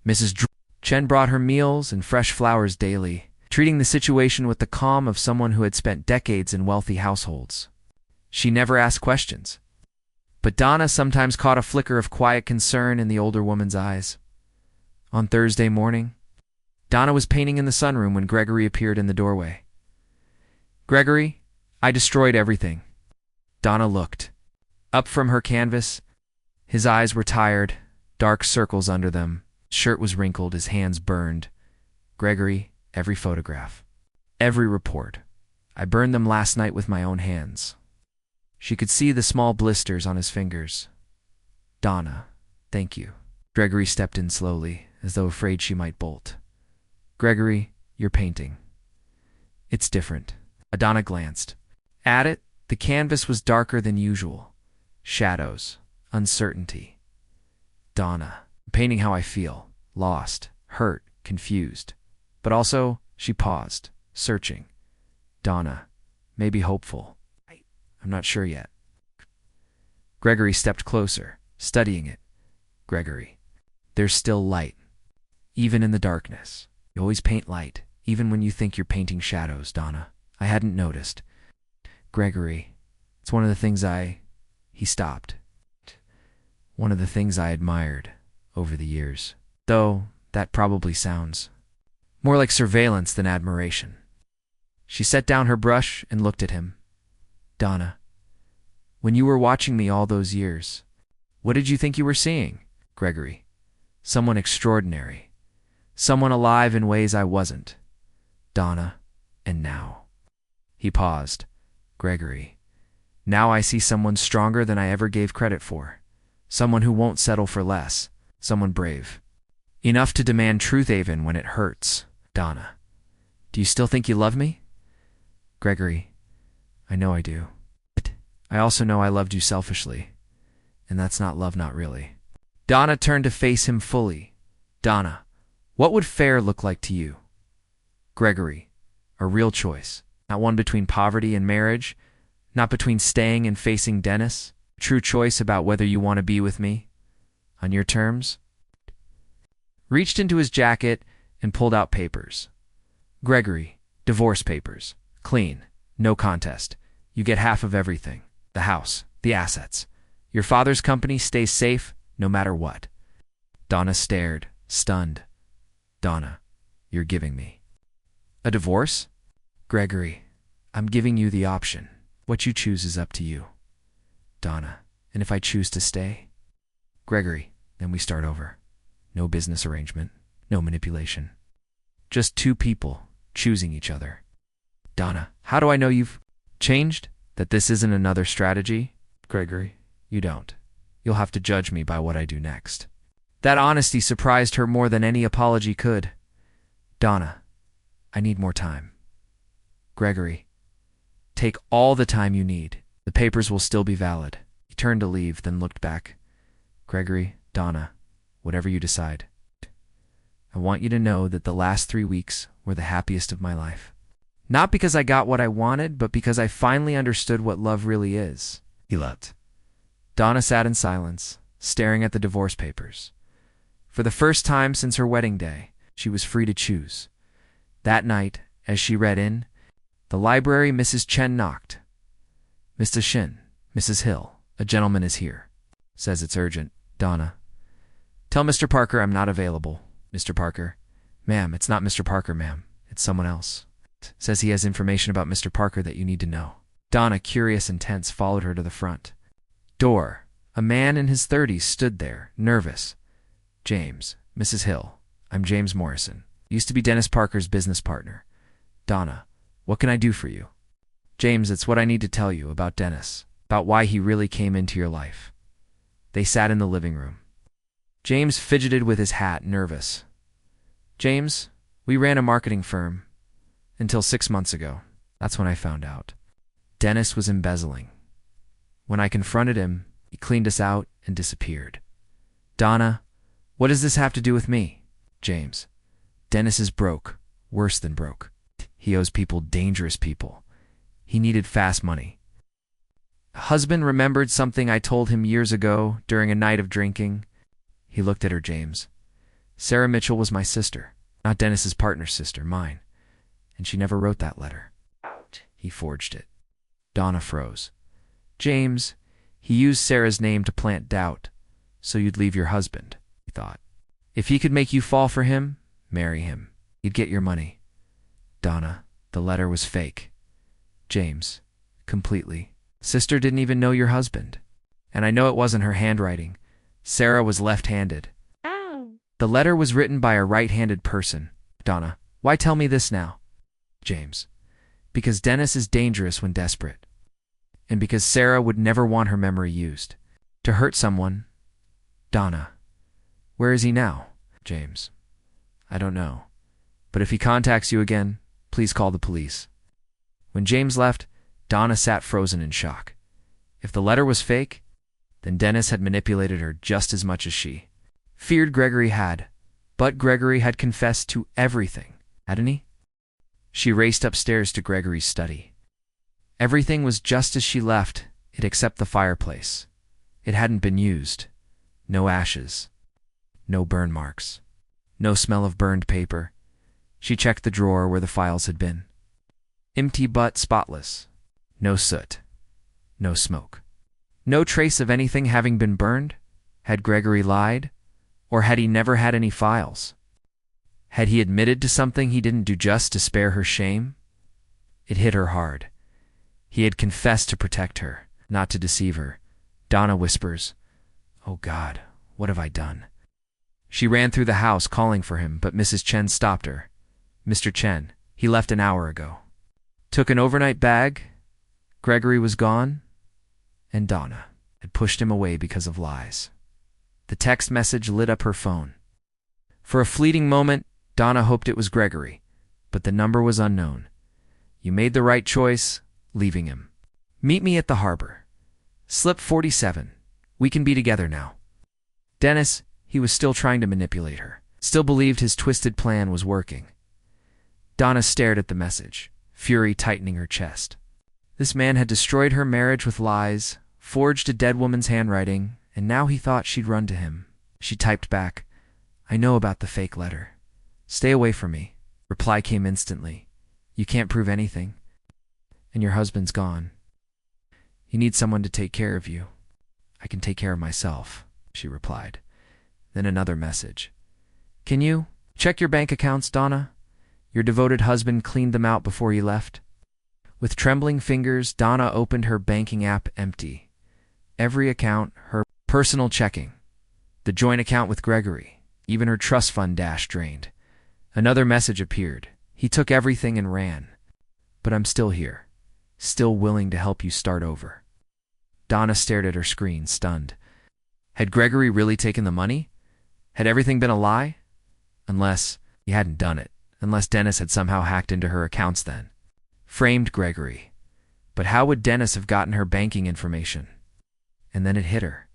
[SPEAKER 1] Mrs. Chen brought her meals and fresh flowers daily, treating the situation with the calm of someone who had spent decades in wealthy households. She never asked questions. But Donna sometimes caught a flicker of quiet concern in the older woman's eyes. On Thursday morning, Donna was painting in the sunroom when Gregory appeared in the doorway. Gregory, I destroyed everything. Donna looked. Up from her canvas, his eyes were tired, dark circles under them. His shirt was wrinkled, his hands burned. Gregory, every photograph, every report. I burned them last night with my own hands. She could see the small blisters on his fingers. Donna, thank you. Gregory stepped in slowly, as though afraid she might bolt. Gregory, your painting. It's different. Donna glanced at it, The canvas was darker than usual. Shadows, uncertainty. Donna, painting how I feel, lost, hurt, confused. But also, she paused, searching. Donna, maybe hopeful. I'm not sure yet. Gregory stepped closer, studying it. Gregory, there's still light, even in the darkness. You always paint light, even when you think you're painting shadows, Donna. I hadn't noticed. Gregory, it's one of the things He stopped. One of the things I admired over the years. Though, that probably sounds more like surveillance than admiration. She set down her brush and looked at him. Donna, when you were watching me all those years, what did you think you were seeing? Gregory, someone extraordinary. Someone alive in ways I wasn't. Donna, and now. He paused. Gregory, now I see someone stronger than I ever gave credit for. Someone who won't settle for less. Someone brave. Enough to demand truth even when it hurts. Donna, do you still think you love me? Gregory, I know I do. But I also know I loved you selfishly. And that's not love, not really. Donna turned to face him fully. Donna, what would fair look like to you? Gregory, a real choice. Not one between poverty and marriage. Not between staying and facing Dennis. A true choice about whether you want to be with me. On your terms. Reached into his jacket and pulled out papers. Gregory, divorce papers. Clean. No contest. You get half of everything. The house. The assets. Your father's company stays safe no matter what. Donna stared, stunned. Donna, you're giving me a divorce? Gregory, I'm giving you the option. What you choose is up to you. Donna, and if I choose to stay? Gregory, then we start over. No business arrangement, no manipulation. Just two people choosing each other. Donna, how do I know you've changed? That this isn't another strategy? Gregory, you don't. You'll have to judge me by what I do next. That honesty surprised her more than any apology could. Donna, I need more time. Gregory, take all the time you need. The papers will still be valid. He turned to leave, then looked back. Gregory, Donna, whatever you decide. I want you to know that the last 3 weeks were the happiest of my life. Not because I got what I wanted, but because I finally understood what love really is. He left. Donna sat in silence, staring at the divorce papers. For the first time since her wedding day, she was free to choose. That night, as she read in, the library, Mrs. Chen knocked. Mr. Shin, Mrs. Hill, a gentleman is here. Says it's urgent. Donna, tell Mr. Parker I'm not available. Mr. Parker. Ma'am, it's not Mr. Parker, ma'am. It's someone else. Says he has information about Mr. Parker that you need to know. Donna, curious and tense, followed her to the front. Door. A man in his 30s stood there, nervous. James, Mrs. Hill. I'm James Morrison. Used to be Dennis Parker's business partner. Donna, what can I do for you? James, it's what I need to tell you about Dennis, about why he really came into your life. They sat in the living room. James fidgeted with his hat, nervous. James, we ran a marketing firm. Until 6 months ago. That's when I found out. Dennis was embezzling. When I confronted him, he cleaned us out and disappeared. Donna, what does this have to do with me? James, Dennis is broke, worse than broke. He owes people, dangerous people. He needed fast money. Husband remembered something I told him years ago during a night of drinking. He looked at her, James. Sarah Mitchell was my sister, not Dennis's partner's sister, mine. And she never wrote that letter. He forged it. Donna froze. James, he used Sarah's name to plant doubt, so you'd leave your husband, he thought. If he could make you fall for him, marry him. You'd get your money. Donna, the letter was fake. James, completely. Sister didn't even know your husband. And I know it wasn't her handwriting. Sarah was left-handed. The letter was written by a right-handed person. Donna, why tell me this now? James, because Dennis is dangerous when desperate. And because Sarah would never want her memory used. To hurt someone. Donna, where is he now? James, I don't know. But if he contacts you again, please call the police. When James left, Donna sat frozen in shock. If the letter was fake, then Dennis had manipulated her just as much as she feared Gregory had. But Gregory had confessed to everything, hadn't he? She raced upstairs to Gregory's study. Everything was just as she left it except the fireplace. It hadn't been used. No ashes. No burn marks. No smell of burned paper. She checked the drawer where the files had been. Empty but spotless. No soot. No smoke. No trace of anything having been burned? Had Gregory lied? Or had he never had any files? Had he admitted to something he didn't do just to spare her shame? It hit her hard. He had confessed to protect her, not to deceive her. Donna whispers, "Oh God, what have I done?" She ran through the house calling for him, but Mrs. Chen stopped her. "Mr. Chen, he left an hour ago. Took an overnight bag. Gregory was gone." And Donna had pushed him away because of lies. The text message lit up her phone. For a fleeting moment, Donna hoped it was Gregory, but the number was unknown. "You made the right choice, leaving him. Meet me at the harbor. Slip 47. We can be together now." Dennis, he was still trying to manipulate her, still believed his twisted plan was working. Donna stared at the message, fury tightening her chest. This man had destroyed her marriage with lies, forged a dead woman's handwriting, and now he thought she'd run to him. She typed back, "I know about the fake letter. Stay away from me." Reply came instantly. "You can't prove anything. And your husband's gone. You need someone to take care of you." "I can take care of myself," she replied. Then another message. "Can you check your bank accounts, Donna? Your devoted husband cleaned them out before he left." With trembling fingers, Donna opened her banking app empty. Every account, her personal checking, the joint account with Gregory, even her trust fund dash drained. Another message appeared. "He took everything and ran. But I'm still here, still willing to help you start over." Donna stared at her screen, stunned. Had Gregory really taken the money? Had everything been a lie? Unless he hadn't done it. Unless Dennis had somehow hacked into her accounts then. Framed Gregory. But how would Dennis have gotten her banking information? And then it hit her.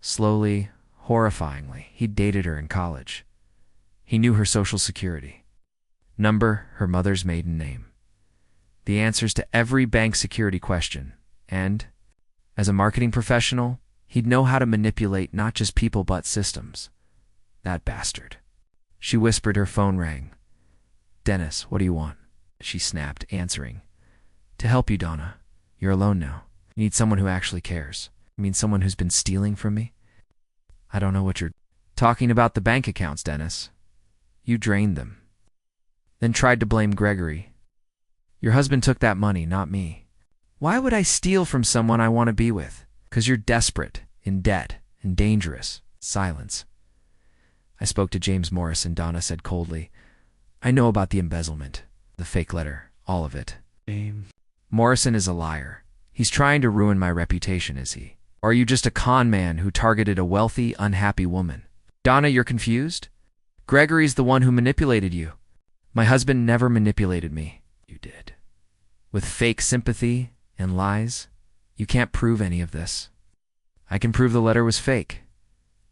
[SPEAKER 1] Slowly, horrifyingly, he'd dated her in college. He knew her social security number, her mother's maiden name, the answers to every bank security question, and, as a marketing professional, he'd know how to manipulate not just people but systems. That bastard. She whispered. Her phone rang. "Dennis, what do you want?" She snapped, answering. "To help you, Donna. You're alone now. You need someone who actually cares. You mean someone who's been stealing from me?" "I don't know what you're talking about." "The bank accounts, Dennis. You drained them. Then tried to blame Gregory. Your husband took that money, not me." "Why would I steal from someone I want to be with?" "'Cause you're desperate, in debt, and dangerous." Silence. "I spoke to James Morrison," Donna said coldly. "I know about the embezzlement, the fake letter, all of it."
[SPEAKER 2] James.
[SPEAKER 1] "Morrison is a liar. He's trying to ruin my reputation, is he? Or are you just a con man who targeted a wealthy, unhappy woman?" "Donna, you're confused? Gregory's the one who manipulated you." "My husband never manipulated me." "You did. With fake sympathy and lies. You can't prove any of this." "I can prove the letter was fake.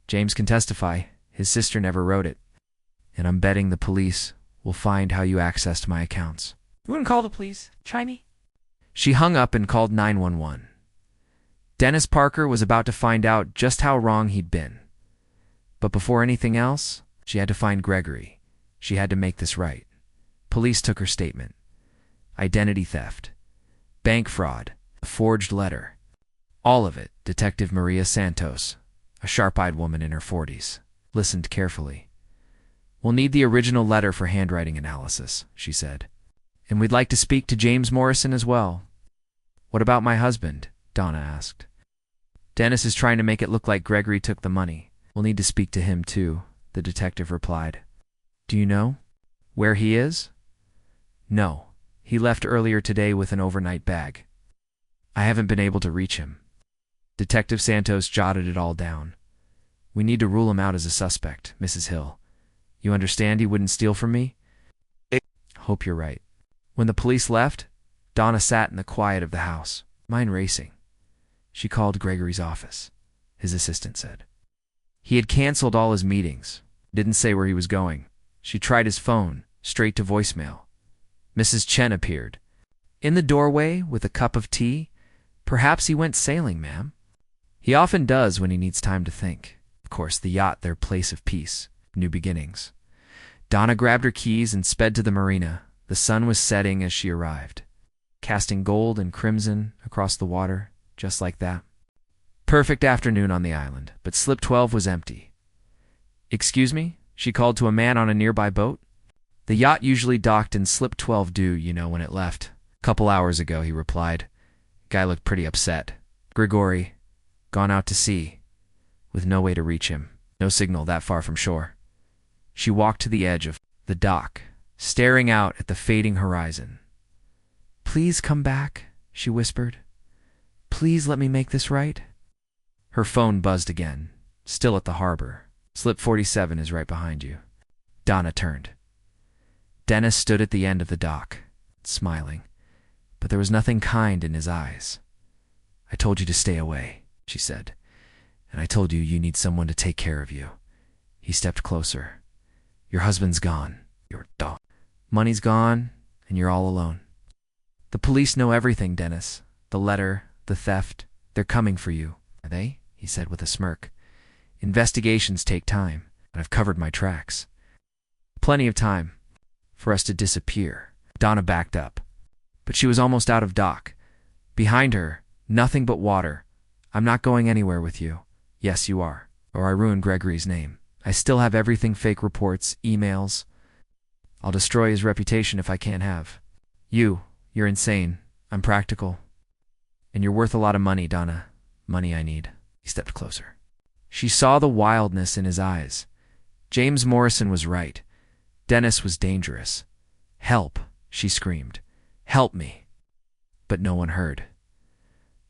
[SPEAKER 1] James can testify. His sister never wrote it. And I'm betting the police will find how you accessed my accounts."
[SPEAKER 2] "You wouldn't call the police? Try me?"
[SPEAKER 1] She hung up and called 911. Dennis Parker was about to find out just how wrong he'd been. But before anything else, she had to find Gregory. She had to make this right. Police took her statement. Identity theft, bank fraud, a forged letter. All of it. Detective Maria Santos, a sharp-eyed woman in her 40s, listened carefully. "We'll need the original letter for handwriting analysis," she said. "And we'd like to speak to James Morrison as well." "What about my husband?" Donna asked. "Dennis is trying to make it look like Gregory took the money. We'll need to speak to him too," the detective replied. "Do you know where he is?" "No. He left earlier today with an overnight bag. I haven't been able to reach him." Detective Santos jotted it all down. "We need to rule him out as a suspect, Mrs. Hill. You understand he wouldn't steal from me?" "Hope you're right." When the police left, Donna sat in the quiet of the house, mind racing. She called Gregory's office, his assistant said. He had canceled all his meetings, didn't say where he was going. She tried his phone, straight to voicemail. Mrs. Chen appeared. In the doorway with a cup of tea. Perhaps he went sailing, ma'am. He often does when he needs time to think. Of course, the yacht their place of peace, new beginnings. Donna grabbed her keys and sped to the marina. The sun was setting as she arrived, casting gold and crimson across the water, just like that. Perfect afternoon on the island, but slip 12 was empty. Excuse me? She called to a man on a nearby boat. The yacht usually docked in slip 12 due, you know, when it left. Couple hours ago, he replied. Guy looked pretty upset. Grigori, gone out to sea, with no way to reach him, no signal that far from shore. She walked to the edge of the dock, staring out at the fading horizon. Please come back, she whispered. Please let me make this right. Her phone buzzed again, still at the harbor. Slip 47 is right behind you. Donna turned. Dennis stood at the end of the dock, smiling, but there was nothing kind in his eyes. I told you to stay away, she said, and I told you you need someone to take care of you. He stepped closer. Your husband's gone. Your dog. Money's gone, and you're all alone. The police know everything, Dennis. The letter, the theft. They're coming for you. Are they? He said with a smirk. Investigations take time, and I've covered my tracks. Plenty of time for us to disappear. Donna backed up, but she was almost out of dock. Behind her, nothing but water. I'm not going anywhere with you. Yes, you are, or I ruined Gregory's name. I still have everything, fake reports, emails. I'll destroy his reputation if I can't have. You're insane. I'm practical. And you're worth a lot of money, Donna. Money I need. He stepped closer. She saw the wildness in his eyes. James Morrison was right. Dennis was dangerous. Help, she screamed. Help me. But no one heard.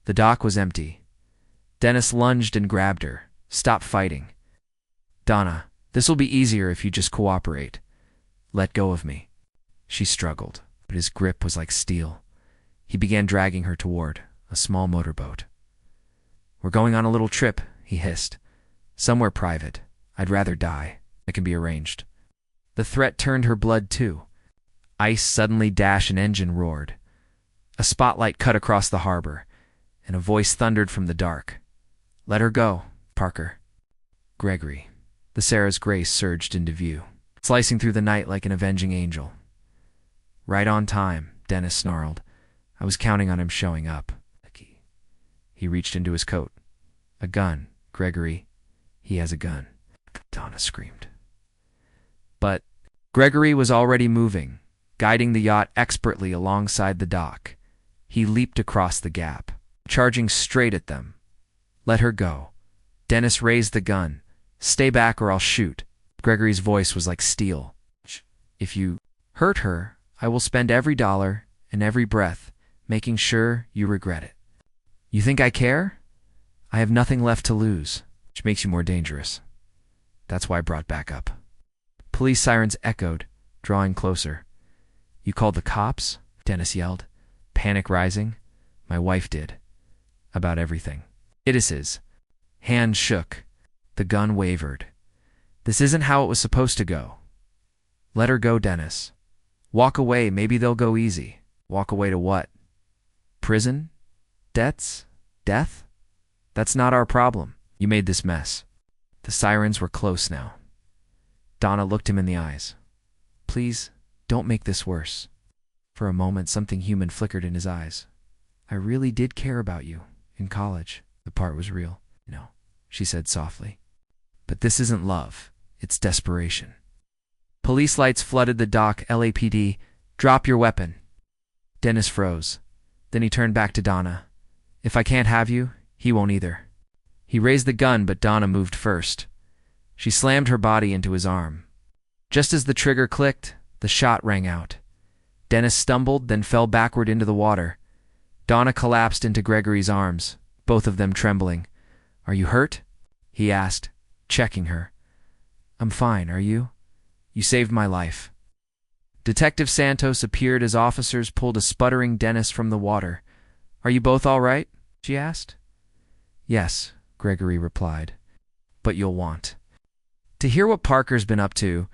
[SPEAKER 1] The dock was empty. Dennis lunged and grabbed her. Stop fighting. Donna, this will be easier if you just cooperate. Let go of me. She struggled, but his grip was like steel. He began dragging her toward a small motorboat. We're going on a little trip, he hissed. Somewhere private. I'd rather die. It can be arranged. The threat turned her blood too. Ice suddenly dashed, an engine roared. A spotlight cut across the harbor, and a voice thundered from the dark. Let her go, Parker. Gregory. The Sarah's grace surged into view, slicing through the night like an avenging angel. Right on time, Dennis snarled. I was counting on him showing up. He reached into his coat. A gun, Gregory. He has a gun. Donna screamed. But Gregory was already moving, guiding the yacht expertly alongside the dock. He leaped across the gap, charging straight at them. Let her go. Dennis raised the gun. Stay back or I'll shoot. Gregory's voice was like steel. If you hurt her, I will spend every dollar and every breath making sure you regret it. You think I care? I have nothing left to lose, which makes you more dangerous. That's why I brought backup. Police sirens echoed, drawing closer. You called the cops? Dennis yelled, panic rising. My wife did. About everything. It is his. Hands shook. The gun wavered. This isn't how it was supposed to go. Let her go, Dennis. Walk away, maybe they'll go easy. Walk away to what? Prison? Debts? Death? That's not our problem. You made this mess. The sirens were close now. Donna looked him in the eyes. Please, don't make this worse. For a moment, something human flickered in his eyes. I really did care about you. In college, the part was real. No, she said softly. But this isn't love. It's desperation. Police lights flooded the dock. LAPD, drop your weapon. Dennis froze. Then he turned back to Donna. If I can't have you, he won't either. He raised the gun, but Donna moved first. She slammed her body into his arm. Just as the trigger clicked, the shot rang out. Dennis stumbled, then fell backward into the water. Donna collapsed into Gregory's arms, both of them trembling. Are you hurt? He asked, checking her. I'm fine, are you? You saved my life. Detective Santos appeared as officers pulled a sputtering Dennis from the water. "Are you both all right?" she asked. "Yes," Gregory replied. "But you'll want to hear what Parker's been up to."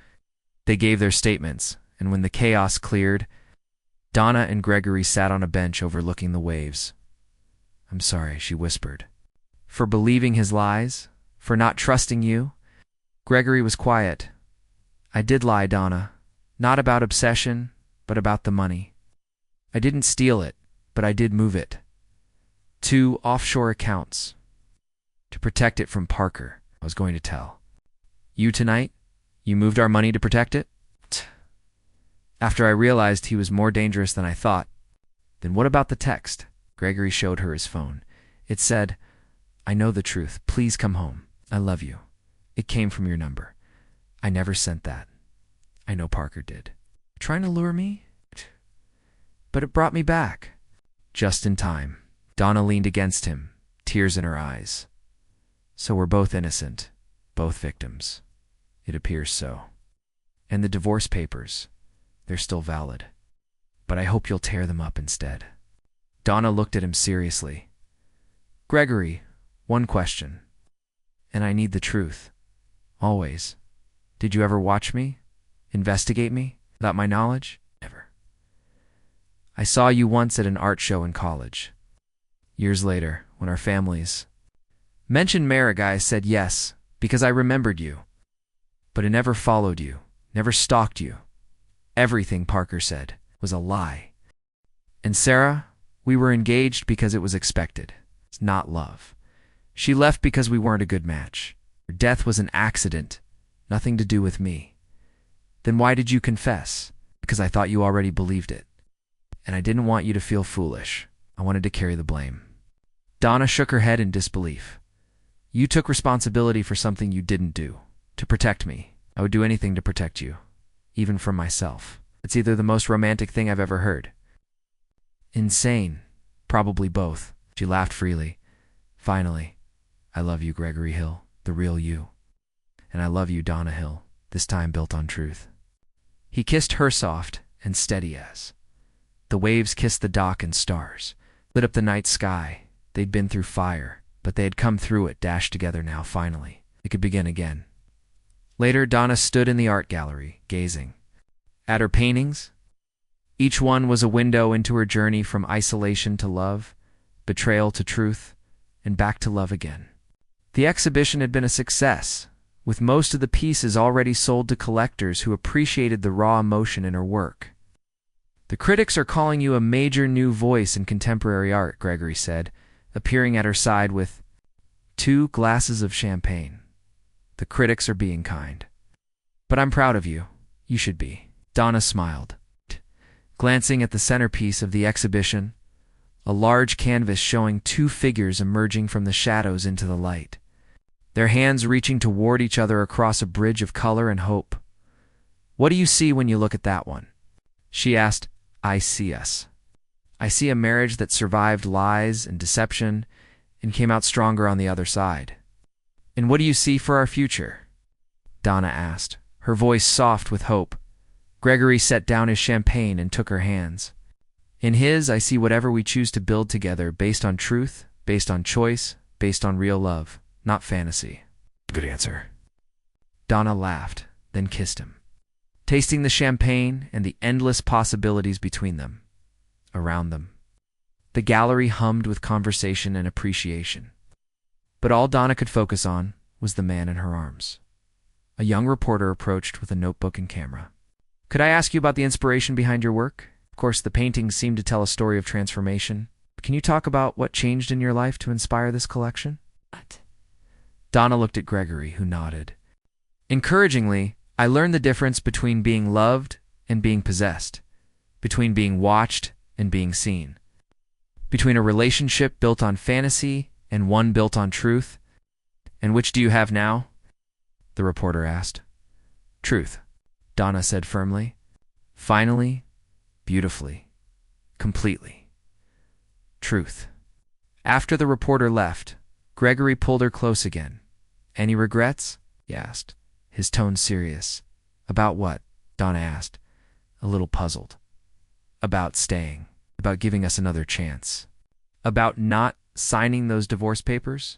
[SPEAKER 1] They gave their statements, and when the chaos cleared, Donna and Gregory sat on a bench overlooking the waves. "I'm sorry," she whispered. "For believing his lies? For not trusting you?" Gregory was quiet. "I did lie, Donna. Not about obsession, but about the money. I didn't steal it, but I did move it. 2 offshore accounts. To protect it from Parker, I was going to tell. You tonight? You moved our money to protect it?" After I realized he was more dangerous than I thought. "Then what about the text?" Gregory showed her his phone. It said, "I know the truth. Please come home. I love you. It came from your number. I never sent that. I know Parker did. Trying to lure me? But it brought me back." Just in time. Donna leaned against him, tears in her eyes. "So we're both innocent, both victims. It appears so. And the divorce papers, they're still valid. But I hope you'll tear them up instead." Donna looked at him seriously. "Gregory, one question. And I need the truth. Always. Did you ever watch me? Investigate me? Without my knowledge? Never. I saw you once at an art show in college. Years later, when our families mentioned marriage, I said yes, because I remembered you. But it never followed you, never stalked you. Everything Parker said was a lie. And Sarah, we were engaged because it was expected. It's not love. She left because we weren't a good match. Her death was an accident, nothing to do with me. Then why did you confess? Because I thought you already believed it. And I didn't want you to feel foolish. I wanted to carry the blame." Donna shook her head in disbelief. "You took responsibility for something you didn't do. To protect me. I would do anything to protect you. Even from myself. It's either the most romantic thing I've ever heard. Insane. Probably both." She laughed freely. "Finally, I love you, Gregory Hill, the real you. And I love you, Donna Hill, this time built on truth." He kissed her soft and steady as. The waves kissed the dock and stars, lit up the night sky. They'd been through fire, but they had come through it, dashed together now, finally. It could begin again. Later, Donna stood in the art gallery, gazing at her paintings. Each one was a window into her journey from isolation to love, betrayal to truth, and back to love again. The exhibition had been a success, with most of the pieces already sold to collectors who appreciated the raw emotion in her work. "The critics are calling you a major new voice in contemporary art," Gregory said, appearing at her side with 2 glasses of champagne. "The critics are being kind. But I'm proud of you. You should be." Donna smiled, glancing at the centerpiece of the exhibition, a large canvas showing 2 figures emerging from the shadows into the light, their hands reaching toward each other across a bridge of color and hope. "What do you see when you look at that one?" she asked. "I see us. I see a marriage that survived lies and deception and came out stronger on the other side." "And what do you see for our future?" Donna asked, her voice soft with hope. Gregory set down his champagne and took her hands. "In his, I see whatever we choose to build together, based on truth, based on choice, based on real love, not fantasy." "Good answer." Donna laughed, then kissed him, tasting the champagne and the endless possibilities between them, around them. The gallery hummed with conversation and appreciation. But all Donna could focus on was the man in her arms. A young reporter approached with a notebook and camera. "Could I ask you about the inspiration behind your work? Of course, the paintings seem to tell a story of transformation. Can you talk about what changed in your life to inspire this collection?"
[SPEAKER 2] What?
[SPEAKER 1] Donna looked at Gregory, who nodded. "Encouragingly, I learned the difference between being loved and being possessed, between being watched and being seen, between a relationship built on fantasy and one built on truth." "And which do you have now?" the reporter asked. "Truth," Donna said firmly. "Finally, beautifully, completely. Truth." After the reporter left, Gregory pulled her close again. "Any regrets?" he asked, his tone serious. "About what?" Donna asked. a little puzzled. About staying, about giving us another chance, about not signing those divorce papers?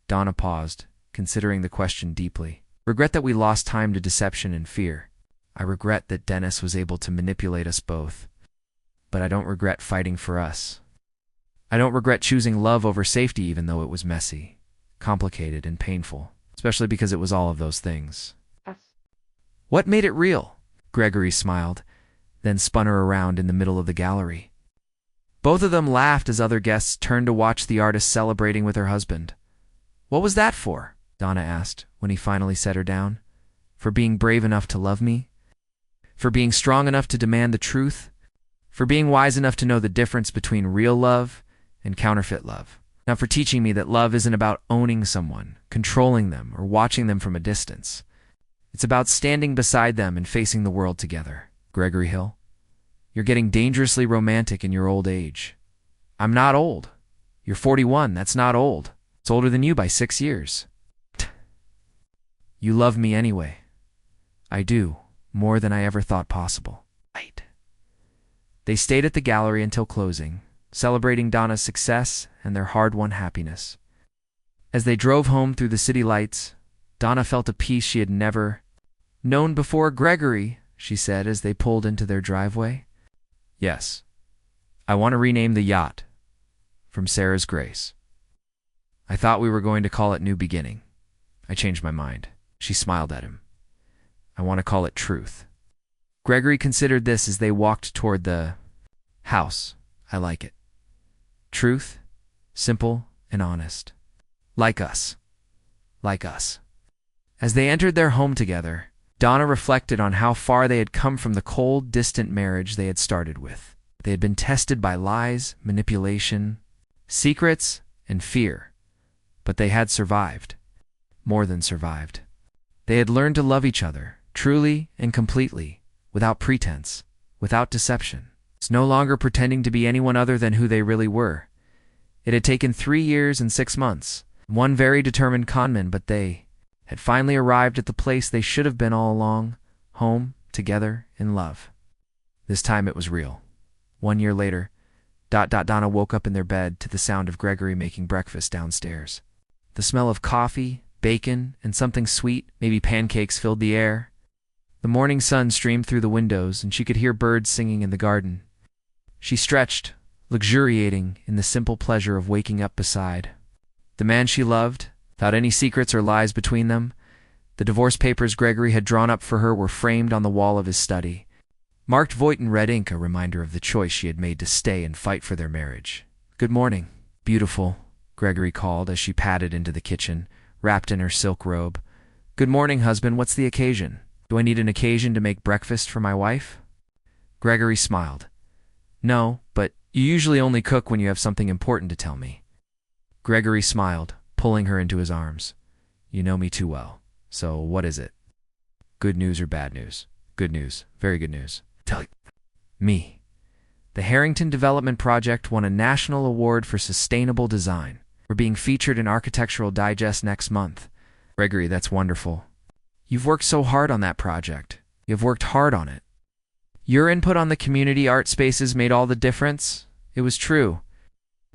[SPEAKER 1] Donna paused, considering the question deeply. Regret that we lost time to deception and fear. I regret that Dennis was able to manipulate us both. But I don't regret fighting for us. I don't regret choosing love over safety even though it was messy, complicated, and painful, especially because it was all of those things. What made it real? Gregory smiled, then spun her around in the middle of the gallery. Both of them laughed as other guests turned to watch the artist celebrating with her husband. What was that for? Donna asked when he finally set her down. For being brave enough to love me? For being strong enough to demand the truth? For being wise enough to know the difference between real love and counterfeit love? Now for teaching me that love isn't about owning someone, controlling them, or watching them from a distance. It's about standing beside them and facing the world together. Gregory Hill, you're getting dangerously romantic in your old age. I'm not old. You're 41, that's not old. It's older than you by 6 years. You love me anyway. I do, more than I ever thought possible. Right. They stayed at the gallery until closing, celebrating Donna's success and their hard-won happiness. As they drove home through the city lights, Donna felt a peace she had never known before. Gregory, she said as they pulled into their driveway. Yes, I want to rename the yacht from Sarah's Grace. I thought we were going to call it New Beginning. I changed my mind. She smiled at him. I want to call it Truth. Gregory considered this as they walked toward the house. I like it. Truth, simple and honest. Like us. Like us. As they entered their home together, Donna reflected on how far they had come from the cold, distant marriage they had started with. They had been tested by lies, manipulation, secrets, and fear. But they had survived. More than survived. They had learned to love each other, truly and completely, without pretense, without deception. It's no longer pretending to be anyone other than who they really were. It had taken 3 years and 6 months, one very determined conman, but they had finally arrived at the place they should have been all along, home, together, in love. This time it was real. 1 year later, Donna woke up in their bed to the sound of Gregory making breakfast downstairs. The smell of coffee, bacon, and something sweet, maybe pancakes, filled the air. The morning sun streamed through the windows, and she could hear birds singing in the garden. She stretched, luxuriating in the simple pleasure of waking up beside the man she loved, without any secrets or lies between them. The divorce papers Gregory had drawn up for her were framed on the wall of his study, marked void in red ink, a reminder of the choice she had made to stay and fight for their marriage. Good morning, beautiful, Gregory called as she padded into the kitchen, wrapped in her silk robe. Good morning, husband. What's the occasion? Do I need an occasion to make breakfast for my wife? Gregory smiled. No, but you usually only cook when you have something important to tell me. Gregory smiled, pulling her into his arms. You know me too well. So what is it? Good news or bad news? Good news. Very good news. Tell me. The Harrington Development Project won a national award for sustainable design. We're being featured in Architectural Digest next month. Gregory, that's wonderful. You've worked so hard on that project. You've worked hard on it. Your input on the community art spaces made all the difference. It was true.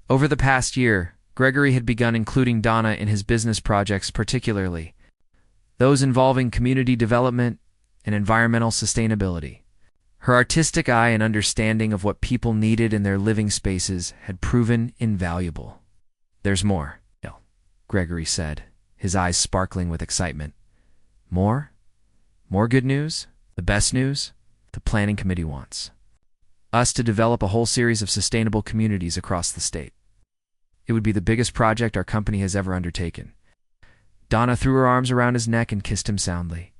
[SPEAKER 1] Over the past year, Gregory had begun including Donna in his business projects, particularly those involving community development and environmental sustainability. Her artistic eye and understanding of what people needed in their living spaces had proven invaluable. There's more, Gregory said, his eyes sparkling with excitement. More? More good news? The best news? The planning committee wants us to develop a whole series of sustainable communities across the state. It would be the biggest project our company has ever undertaken. Donna threw her arms around his neck and kissed him soundly.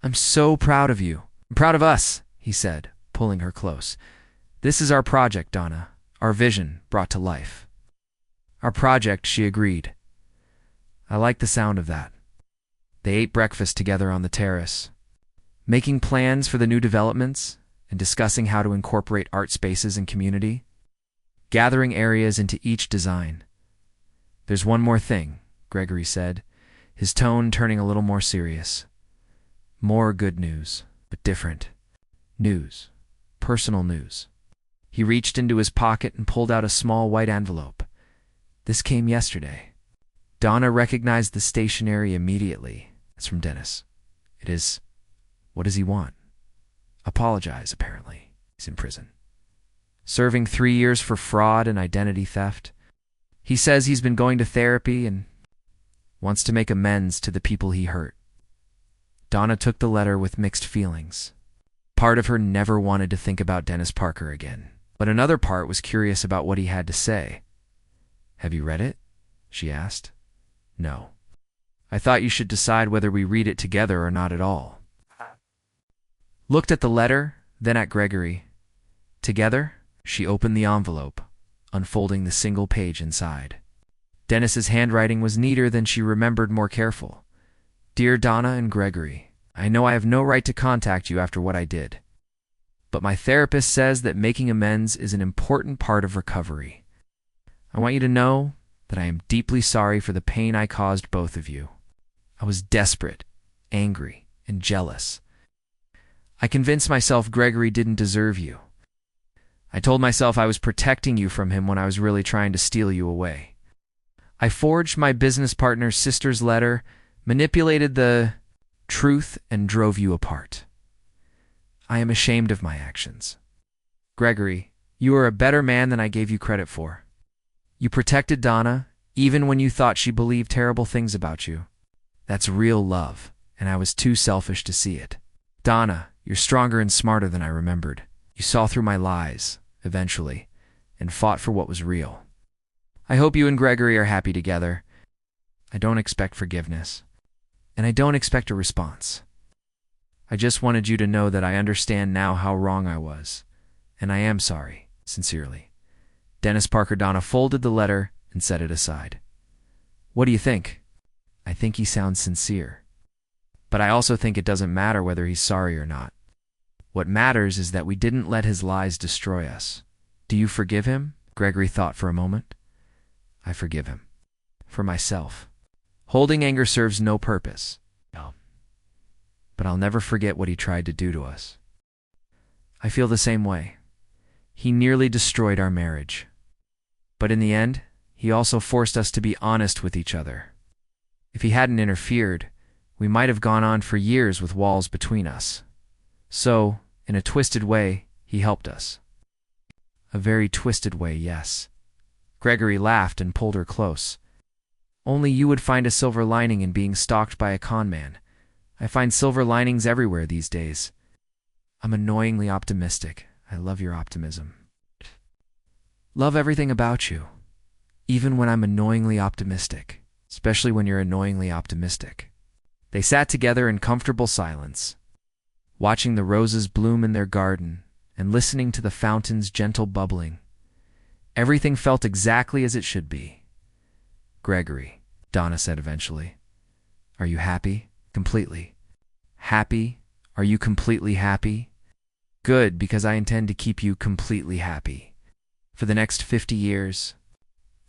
[SPEAKER 1] I'm so proud of you. I'm proud of us, he said, pulling her close. This is our project, Donna, our vision brought to life. Our project, she agreed. I like the sound of that. They ate breakfast together on the terrace, making plans for the new developments and discussing how to incorporate art spaces and community, gathering areas into each design. There's one more thing, Gregory said, his tone turning a little more serious. More good news, but different news. personal news. He reached into his pocket and pulled out a small white envelope. This came yesterday. Donna recognized the stationery immediately. It's from Dennis. It is. What does he want? Apologize, apparently. He's in prison. Serving 3 years for fraud and identity theft. He says he's been going to therapy and wants to make amends to the people he hurt. Donna took the letter with mixed feelings. Part of her never wanted to think about Dennis Parker again, but another part was curious about what he had to say. Have you read it? She asked. No. I thought you should decide whether we read it together or not at all. Looked at the letter, then at Gregory. Together, she opened the envelope, unfolding the single page inside. Dennis's handwriting was neater than she remembered, more careful. Dear Donna and Gregory, I know I have no right to contact you after what I did. But my therapist says that making amends is an important part of recovery. I want you to know that I am deeply sorry for the pain I caused both of you. I was desperate, angry, and jealous. I convinced myself Gregory didn't deserve you. I told myself I was protecting you from him when I was really trying to steal you away. I forged my business partner's sister's letter, manipulated the truth, and drove you apart. I am ashamed of my actions. Gregory, you are a better man than I gave you credit for. You protected Donna, even when you thought she believed terrible things about you. That's real love, and I was too selfish to see it. Donna, you're stronger and smarter than I remembered. You saw through my lies, eventually, and fought for what was real. I hope you and Gregory are happy together. I don't expect forgiveness, and I don't expect a response. I just wanted you to know that I understand now how wrong I was, and I am sorry, sincerely. Dennis Parker. Donna folded the letter and set it aside. What do you think? I think he sounds sincere. But I also think it doesn't matter whether he's sorry or not. What matters is that we didn't let his lies destroy us. Do you forgive him? Gregory thought for a moment. I forgive him. For myself. Holding anger serves no purpose. No. But I'll never forget what he tried to do to us. I feel the same way. He nearly destroyed our marriage. But in the end, he also forced us to be honest with each other. If he hadn't interfered, we might have gone on for years with walls between us. So, in a twisted way, he helped us. A very twisted way, yes. Gregory laughed and pulled her close. Only you would find a silver lining in being stalked by a con man. I find silver linings everywhere these days. I'm annoyingly optimistic. I love your optimism. Love everything about you, even when I'm annoyingly optimistic, especially when you're annoyingly optimistic. They sat together in comfortable silence, watching the roses bloom in their garden and listening to the fountain's gentle bubbling. Everything felt exactly as it should be. Gregory, Donna said eventually, are you happy? Completely. Happy? Are you completely happy? Good, because I intend to keep you completely happy. For the next 50 years.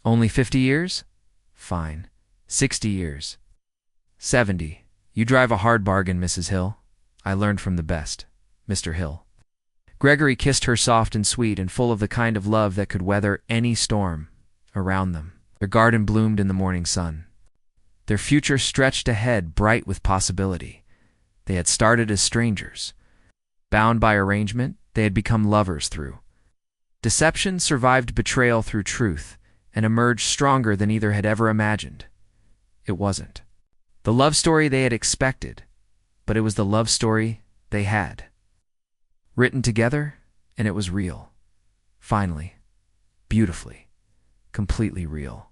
[SPEAKER 1] Only 50 years? Fine. 60 years. 70. You drive a hard bargain, Mrs. Hill. I learned from the best, Mr. Hill. Gregory kissed her soft and sweet and full of the kind of love that could weather any storm around them. Their garden bloomed in the morning sun. Their future stretched ahead, bright with possibility. They had started as strangers. Bound by arrangement, they had become lovers through. Deception survived betrayal through truth and emerged stronger than either had ever imagined. It wasn't the love story they had expected, but it was the love story they had. Written together, and it was real. Finally, beautifully, completely real.